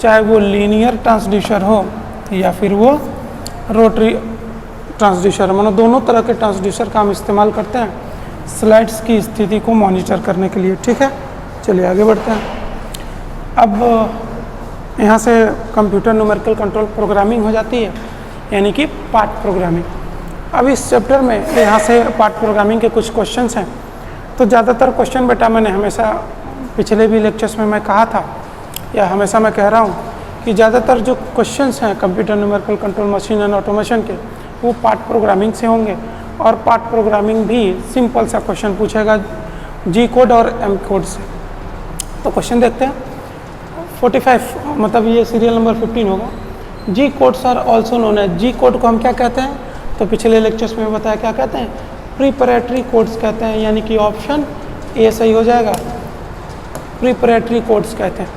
चाहे वो लीनियर ट्रांसड्यूसर हो या फिर वो रोटरी ट्रांसड्यूसर, मतलब दोनों तरह के ट्रांसड्यूसर का हम इस्तेमाल करते हैं स्लाइड्स की स्थिति को मॉनिटर करने के लिए। ठीक है, चलिए आगे बढ़ते हैं। अब यहाँ से कंप्यूटर न्यूमेरिकल कंट्रोल प्रोग्रामिंग हो जाती है, यानी कि पार्ट प्रोग्रामिंग। अब इस चैप्टर में यहाँ से पार्ट प्रोग्रामिंग के कुछ क्वेश्चंस हैं। तो ज़्यादातर क्वेश्चन बेटा मैंने हमेशा पिछले भी लेक्चर्स में मैं कहा था, या हमेशा मैं कह रहा हूँ कि ज़्यादातर जो क्वेश्चंस हैं computer numerical control machine and automation के, वो पार्ट प्रोग्रामिंग से होंगे। और पार्ट प्रोग्रामिंग भी सिंपल सा क्वेश्चन पूछेगा जी कोड और एम कोड से। तो क्वेश्चन देखते हैं 45, मतलब ये सीरियल नंबर 15 होगा। G codes are also known as, G code को हम क्या कहते हैं? तो पिछले लेक्चर्स में बताया क्या कहते हैं, प्रीपरेटरी कोड्स कहते हैं, यानी कि ऑप्शन ए सही हो जाएगा, प्रीपरेटरी कोड्स कहते हैं।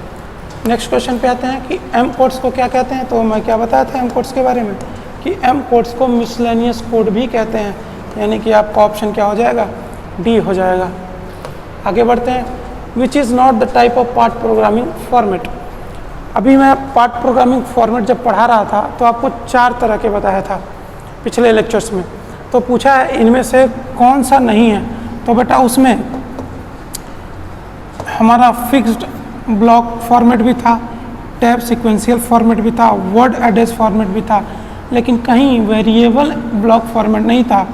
नेक्स्ट क्वेश्चन पे आते हैं कि एम कोड्स को क्या कहते हैं। तो मैं क्या बताया था एम कोड्स के बारे में कि एम कोड्स को मिसलेनियस कोड भी कहते हैं, यानी कि आपका ऑप्शन क्या हो जाएगा, डी हो जाएगा। आगे बढ़ते हैं, which is not the type of part programming format. अभी मैं पार्ट प्रोग्रामिंग फॉर्मेट जब पढ़ा रहा था तो आपको 4 तरह के बताया था पिछले लेक्चर्स में। तो पूछा है इनमें से कौन सा नहीं है। तो बेटा उसमें हमारा फिक्स्ड ब्लॉक फॉर्मेट भी था, टैब सीक्वेंशियल फॉर्मेट भी था, वर्ड एड्रेस फॉर्मेट भी था, लेकिन कहीं वेरिएबल ब्लॉक फॉर्मेट नहीं था,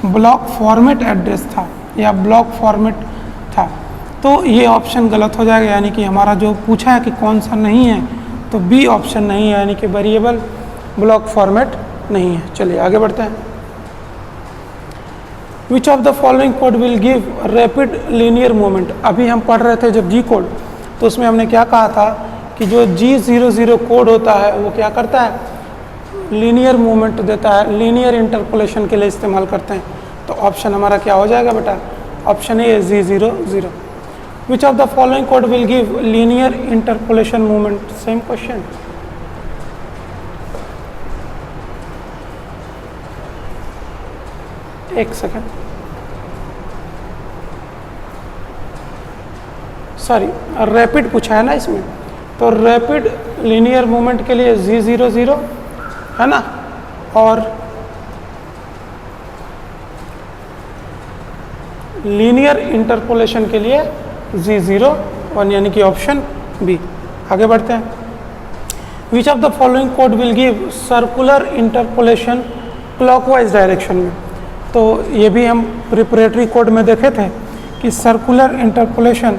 ब्लॉक फॉर्मेट एड्रेस था या ब्लॉक फॉर्मेट था। तो ये ऑप्शन गलत हो जाएगा, यानी कि हमारा जो पूछा है कि कौन सा नहीं है, तो बी ऑप्शन नहीं है, यानी कि वेरिएबल ब्लॉक फॉर्मेट नहीं है। चलिए आगे बढ़ते हैं। Which of the following code will give rapid linear movement. अभी हम पढ़ रहे थे जब जी कोड, तो उसमें हमने क्या कहा था कि जो G00 कोड होता है वो क्या करता है, लीनियर मूवमेंट देता है, लीनियर इंटरपोलेशन के लिए इस्तेमाल करते हैं। तो ऑप्शन हमारा क्या हो जाएगा बेटा, option A G00। Which of the following code will give linear interpolation movement, same question. एक सेकेंड, सॉरी रैपिड पूछा है ना इसमें, तो रैपिड लीनियर मूवमेंट के लिए G00 है ना, और लीनियर इंटरपोलेशन के लिए G01, यानी कि ऑप्शन बी। आगे बढ़ते हैं। Which of the following code will give circular interpolation clockwise direction में। तो ये भी हम प्रिपरेटरी कोड में देखे थे कि सर्कुलर इंटरपोलेशन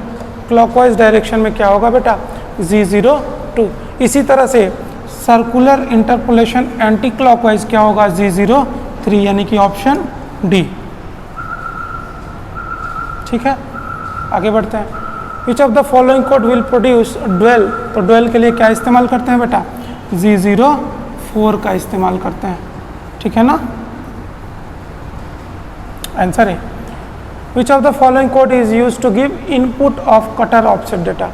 क्लॉकवाइज डायरेक्शन में क्या होगा बेटा, G02। इसी तरह से सर्कुलर इंटरपोलेशन एंटी क्लॉकवाइज क्या होगा, G03, यानी कि ऑप्शन डी। ठीक है, आगे बढ़ते हैं। Which of the following code will produce dwell. तो ड्वेल के लिए क्या इस्तेमाल करते हैं बेटा, G04 का इस्तेमाल करते हैं। ठीक है ना, आंसर है। Which of the following code is use to give input of cutter offset data.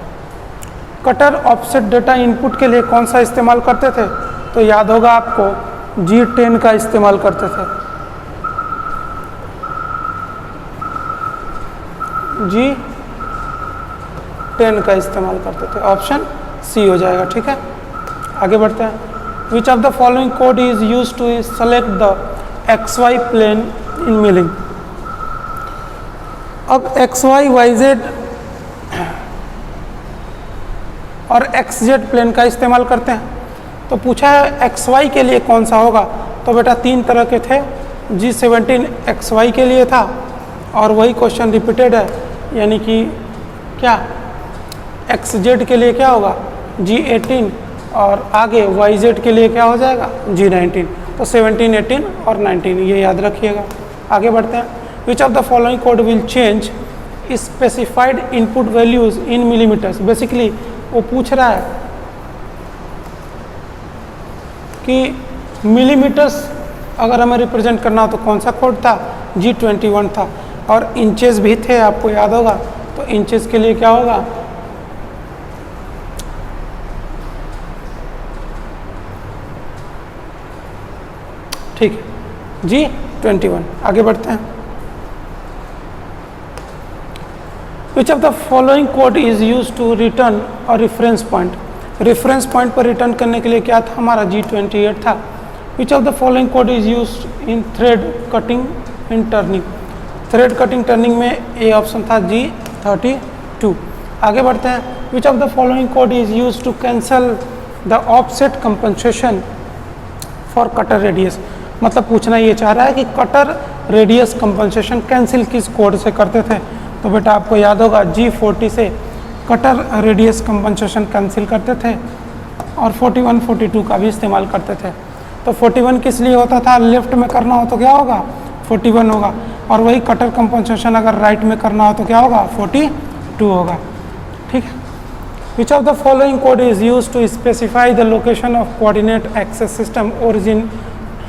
Cutter offset data input के लिए कौन सा इस्तेमाल करते थे? तो याद होगा आपको G10 का इस्तेमाल करते थे, G10 का इस्तेमाल करते थे, ऑप्शन सी हो जाएगा। ठीक है, आगे बढ़ते हैं। Which of the following code is use to select the XY plane in milling. अब XY YZ और XZ प्लेन का इस्तेमाल करते हैं। तो पूछा है XY के लिए कौन सा होगा। तो बेटा 3 तरह के थे, G17 XY के लिए था, और वही क्वेश्चन रिपीटेड है, यानी कि क्या XZ के लिए क्या होगा, G18, और आगे YZ के लिए क्या हो जाएगा, G19। तो 17, 18 और 19 ये याद रखिएगा। आगे बढ़ते हैं। Which of the following code will change specified input values in millimetres. Basically वो पूछ रहा है कि मिलीमीटर्स अगर हमें रिप्रेजेंट करना हो तो कौन सा कोड था, G21 था, और इंचेस भी थे, आपको याद होगा। तो इंचेस के लिए क्या होगा, ठीक है, G21। आगे बढ़ते हैं। Which of the following code is use to return और रेफरेंस पॉइंट। रेफरेंस पॉइंट पर रिटर्न करने के लिए क्या था, हमारा G28 था। Which of the following code is use in thread cutting in turning. Thread cutting turning में ए ऑप्शन था G32। आगे बढ़ते हैं। Which of the following code is use to cancel the offset compensation for cutter radius. मतलब पूछना ये चाह रहा है कि कटर रेडियस कंपनसेशन कैंसिल किस कोड से करते थे। तो बेटा आपको याद होगा G40 से कटर रेडियस कंपनसेशन कैंसिल करते थे और 41, 42 का भी इस्तेमाल करते थे। तो 41 किस लिए होता था, लेफ्ट में करना हो तो क्या होगा 41 होगा, और वही कटर कंपनसेशन अगर राइट में करना हो तो क्या होगा 42 होगा। ठीक है। Which of the following code is use to specify the location of coordinate axes system origin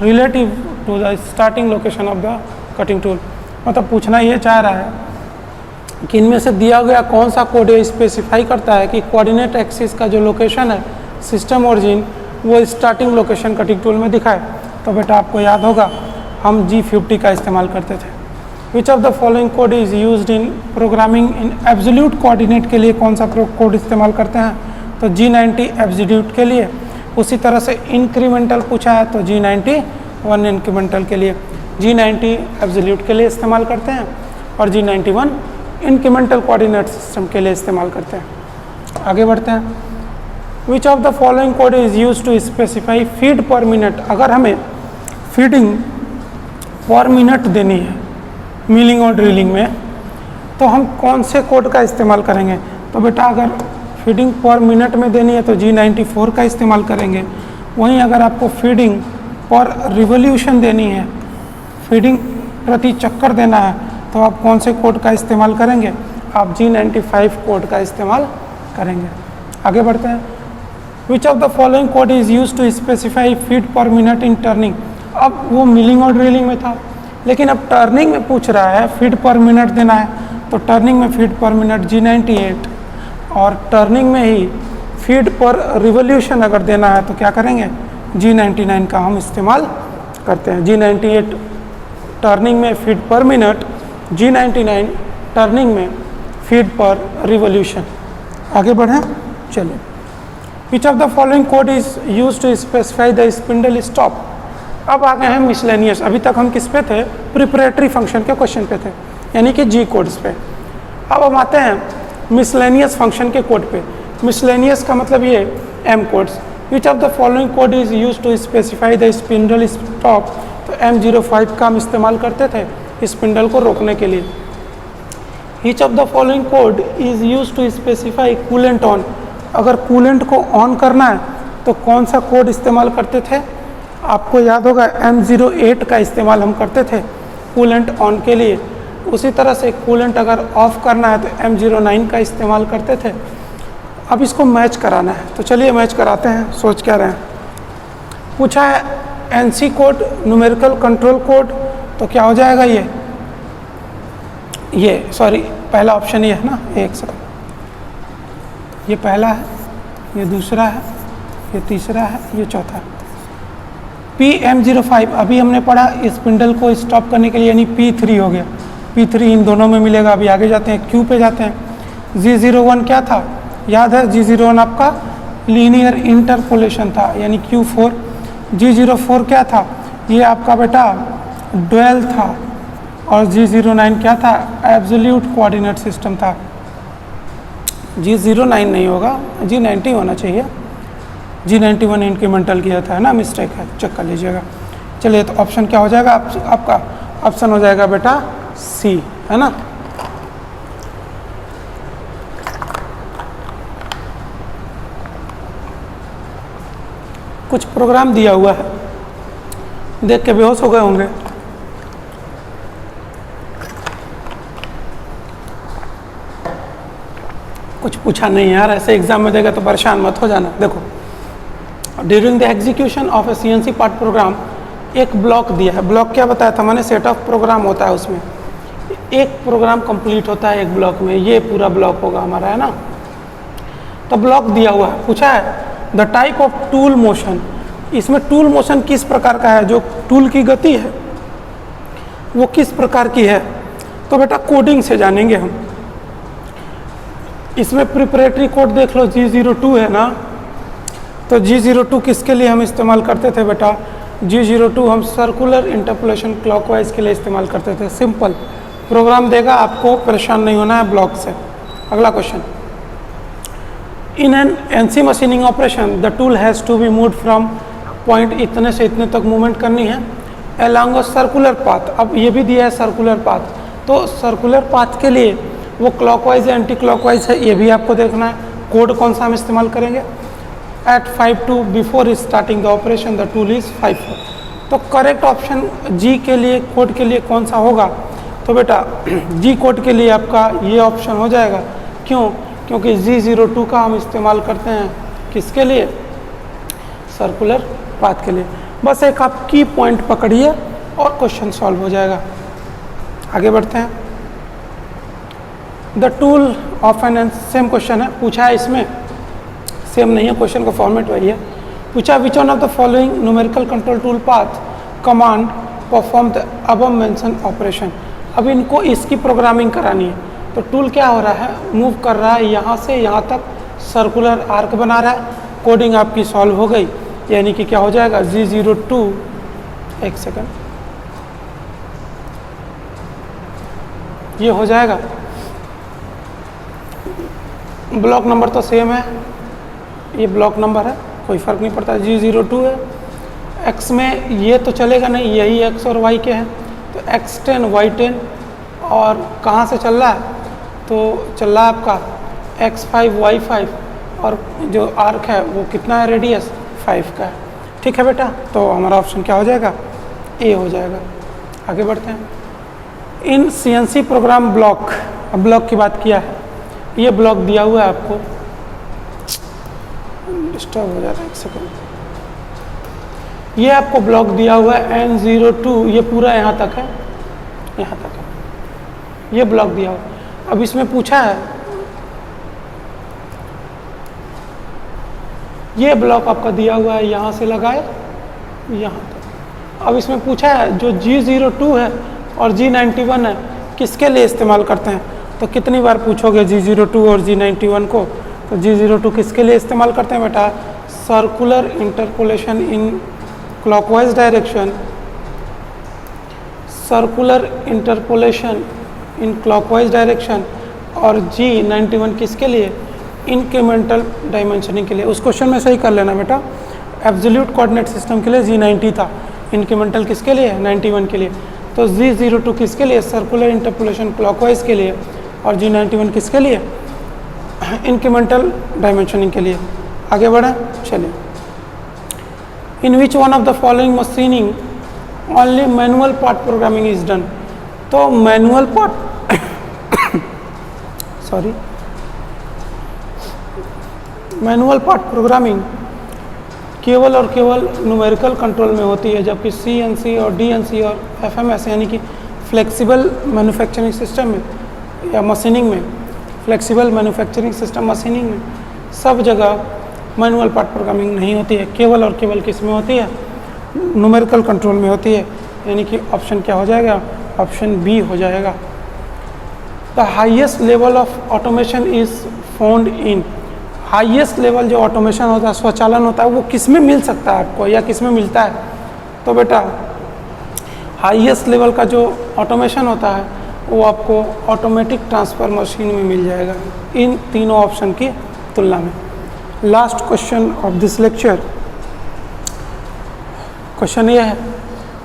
relative to the starting location of the cutting tool. मतलब पूछना ये चाह रहा है कि इनमें से दिया गया कौन सा कोड ये स्पेसिफाई करता है कि कोऑर्डिनेट एक्सिस का जो लोकेशन है सिस्टम ओरिजिन वो स्टार्टिंग लोकेशन कटिंग टूल में दिखाए। तो बेटा आपको याद होगा हम G50 का इस्तेमाल करते थे। विच of the following code is used in programming in absolute coordinate के लिए कौन सा कोड इस्तेमाल करते हैं, तो G90 एब्सोल्यूट के लिए। उसी तरह से इंक्रीमेंटल पूछा है तो G91 इंक्रीमेंटल के लिए। G90 एब्सोल्यूट के लिए इस्तेमाल करते हैं और G91 इंक्रीमेंटल कोऑर्डिनेट सिस्टम के लिए इस्तेमाल करते हैं। आगे बढ़ते हैं। Which of the following code is use to specify feed per minute. अगर हमें फीडिंग पर मिनट देनी है मिलिंग और ड्रिलिंग में तो हम कौन से कोड का इस्तेमाल करेंगे, तो बेटा अगर फीडिंग पर मिनट में देनी है तो G94 का इस्तेमाल करेंगे। वहीं अगर आपको फीडिंग पर रिवोल्यूशन देनी है, फीडिंग प्रति चक्कर देना है, तो आप कौन से कोड का इस्तेमाल करेंगे, आप G95 कोड का इस्तेमाल करेंगे। आगे बढ़ते हैं। Which of the following code is use to specify feed per minute in turning. अब वो मिलिंग और ड्रिलिंग में था, लेकिन अब टर्निंग में पूछ रहा है फीड पर मिनट देना है, तो टर्निंग में फीड पर मिनट G98 और टर्निंग में ही फीड पर रिवोल्यूशन अगर देना है तो क्या करेंगे G99 का हम इस्तेमाल करते हैं। G98 टर्निंग में feed per minute, G99 turning में फीड पर रिवोल्यूशन। आगे बढ़ें, चलिए। Which of the following code is use to specify the spindle stop. अब आ गए हैं मिसलेनियस। अभी तक हम किस पे थे, प्रिपरेटरी फंक्शन के क्वेश्चन पे थे, यानी कि G कोड्स पे। अब हम आते हैं मिसलेनियस फंक्शन के कोड पे। मिसलेनियस का मतलब ये M codes. Which of the following code is use to specify the spindle stop. तो M05 का हम इस्तेमाल करते थे स्पिंडल को रोकने के लिए। Each of the following code is use to specify coolant on. अगर कूलेंट को ऑन करना है तो कौन सा कोड इस्तेमाल करते थे, आपको याद होगा M08 का इस्तेमाल हम करते थे कूलेंट ऑन के लिए। उसी तरह से कूलेंट अगर ऑफ करना है तो M09 का इस्तेमाल करते थे। अब इसको मैच कराना है, तो चलिए मैच कराते हैं। सोच क्या रहे हैं, पूछा है NC code numerical control code, तो क्या हो जाएगा ये सॉरी पहला ऑप्शन ये है ना, एक सेकंड, ये पहला है, ये दूसरा है, ये तीसरा है, ये चौथा है। PM05 अभी हमने पढ़ा स्पिंडल को स्टॉप करने के लिए, यानी P3 हो गया। P3 इन दोनों में मिलेगा। अभी आगे जाते हैं, Q पे जाते हैं। G01 क्या था, याद है G01 आपका लीनियर इंटरपोलेशन था, यानी Q4। G04 क्या था, ये आपका बेटा ड्वेल था। और G09 क्या था, एब्सोल्यूट कोऑर्डिनेट सिस्टम था। G09 नहीं होगा, G90 होना चाहिए। G91 इंक्रीमेंटल किया था ना, मिस्टेक है, चेक कर लीजिएगा। चलिए, तो ऑप्शन क्या हो जाएगा आपका ऑप्शन हो जाएगा बेटा C, है ना। कुछ प्रोग्राम दिया हुआ है, देख के बेहोश हो गए होंगे। कुछ पूछा नहीं यार, ऐसे एग्जाम में देगा तो परेशान मत हो जाना। देखो, during the execution of A CNC part programme, एक ब्लॉक दिया है। ब्लॉक क्या बताया था मैंने, सेट ऑफ प्रोग्राम होता है, उसमें एक प्रोग्राम कंप्लीट होता है एक ब्लॉक में। ये पूरा ब्लॉक होगा हमारा, है ना। तो ब्लॉक दिया हुआ है, पूछा है the type of tool motion इसमें टूल मोशन किस प्रकार का है, जो टूल की गति है वो किस प्रकार की है, तो बेटा कोडिंग से जानेंगे हम। इसमें प्रिपरेटरी कोड देख लो, G02 है ना, तो G02 किसके लिए हम इस्तेमाल करते थे बेटा, G02 हम सर्कुलर इंटरपोलेशन क्लॉकवाइज के लिए इस्तेमाल करते थे। सिंपल प्रोग्राम देगा, आपको परेशान नहीं होना है ब्लॉक से। अगला question, in an NC machining operation the tool has to be move from point इतने से इतने तक मूवमेंट करनी है अलॉन्ग अ सर्कुलर पाथ। अब ये भी दिया है सर्कुलर पाथ, तो सर्कुलर पाथ के लिए वो क्लॉकवाइज या एंटी क्लॉकवाइज है, ये भी आपको देखना है। कोड कौन सा हम इस्तेमाल करेंगे, at 5-2 before starting the operation the tool is 5-4। तो करेक्ट ऑप्शन जी के लिए, कोड के लिए कौन सा होगा, तो बेटा जी कोड के लिए आपका ये ऑप्शन हो जाएगा। क्यों, क्योंकि G02 का हम इस्तेमाल करते हैं किसके लिए, सर्कुलर पाथ के लिए। बस एक आप की पॉइंट पकड़िए और क्वेश्चन सॉल्व हो जाएगा। आगे बढ़ते हैं। The tool of an, same question है, पूछा है इसमें, सेम नहीं है क्वेश्चन का फॉर्मेट वही है। पूछा विच one of the following numerical control tool path command perform the above mention operation. अब इनको इसकी प्रोग्रामिंग करानी है, तो टूल क्या हो रहा है, मूव कर रहा है यहाँ से यहाँ तक, सर्कुलर आर्क बना रहा है। कोडिंग आपकी सॉल्व हो गई, यानी कि क्या हो जाएगा G02, एक सेकंड, ये हो जाएगा। ब्लॉक नंबर तो सेम है, ये ब्लॉक नंबर है, कोई फ़र्क नहीं पड़ता। G02 है, x में ये तो चलेगा नहीं, यही x और y के हैं, तो x10 y10, और कहाँ से चल रहा है, तो चल रहा है आपका x5 y5, और जो आर्क है वो कितना है, रेडियस 5 का है। ठीक है बेटा, तो हमारा ऑप्शन क्या हो जाएगा, ए हो जाएगा। आगे बढ़ते हैं। इन CNC प्रोग्राम ब्लॉक, अब ब्लॉक की बात किया है, ये ब्लॉक दिया हुआ है आपको, डिस्टर्ब हो जा रहा है, एक सेकंड। ये आपको ब्लॉक दिया हुआ है N02, ये पूरा यहाँ तक है, यहाँ तक है, ये ब्लॉक दिया हुआ। अब इसमें पूछा है, ये ब्लॉक आपका दिया हुआ है, यहाँ से लगाए यहाँ तक। अब इसमें पूछा है जो G02 है और G91 है किसके लिए इस्तेमाल करते हैं, तो कितनी बार पूछोगे G02 और G91 को, तो G02 किसके लिए इस्तेमाल करते हैं बेटा, circular interpolation in clockwise direction, circular interpolation in clockwise direction, और G91 किसके लिए, इंक्रीमेंटल डायमेंशनिंग के लिए। उस क्वेश्चन में सही कर लेना बेटा, एब्सोल्यूट कोऑर्डिनेट सिस्टम के लिए G90 था, इंक्रीमेंटल किसके लिए, 91 के लिए। तो G02 किसके लिए, सर्कुलर इंटरपोलेशन क्लॉकवाइज के लिए, और G91 किसके लिए, इंक्रीमेंटल डायमेंशनिंग के लिए। आगे बढ़ें, चलिए। In which one of the following machining only manual part programming is done. तो manual part sorry manual part programming केवल और केवल न्यूमेरिकल कंट्रोल में होती है, जबकि CNC और DNC और FMS यानी कि फ्लेक्सिबल मैन्युफैक्चरिंग सिस्टम में या मशीनिंग में, फ्लेक्सिबल मैन्युफैक्चरिंग सिस्टम मशीनिंग में सब जगह मैनुअल पार्ट प्रोग्रामिंग नहीं होती है, केवल और केवल किस में होती है, न्यूमेरिकल कंट्रोल में होती है। यानी कि ऑप्शन क्या हो जाएगा, ऑप्शन बी हो जाएगा। The highest level of automation is found in, highest level जो ऑटोमेशन होता है, स्वचालन होता है, वो किस में मिल सकता है आपको या किस में मिलता है, तो बेटा हाईएस्ट लेवल का जो ऑटोमेशन होता है वो आपको ऑटोमेटिक ट्रांसफ़र मशीन में मिल जाएगा, इन तीनों ऑप्शन की तुलना में। Last question of this lecture, question ये है,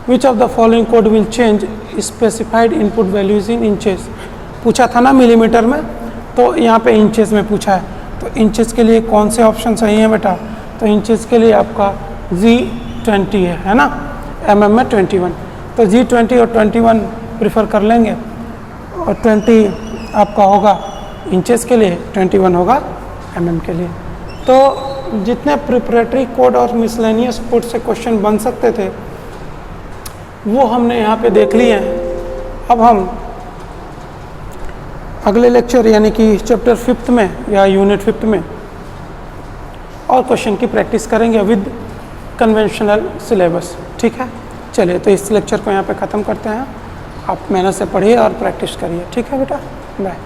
which of the following code will change specified input values in inches. पूछा था ना मिलीमीटर में, तो यहाँ पे इंचेस में पूछा है, तो इंचेस के लिए कौन से ऑप्शन सही हैं बेटा, तो इंचेस के लिए आपका G20 है ना, mm में 21, तो G20 और 21 प्रिफर कर लेंगे, और 20 आपका होगा इंचेस के लिए, 21 होगा mm के लिए। तो जितने प्रिपरेटरी कोड और मिसलेनियस कोड से क्वेश्चन बन सकते थे वो हमने यहाँ पे देख लिए हैं। अब हम अगले लेक्चर यानी कि चैप्टर 5 में या यूनिट 5 में और क्वेश्चन की प्रैक्टिस करेंगे विद कन्वेंशनल सिलेबस। ठीक है, चलिए तो इस लेक्चर को यहाँ पे ख़त्म करते हैं। आप मेहनत से पढ़िए और प्रैक्टिस करिए। ठीक है बेटा, बाय।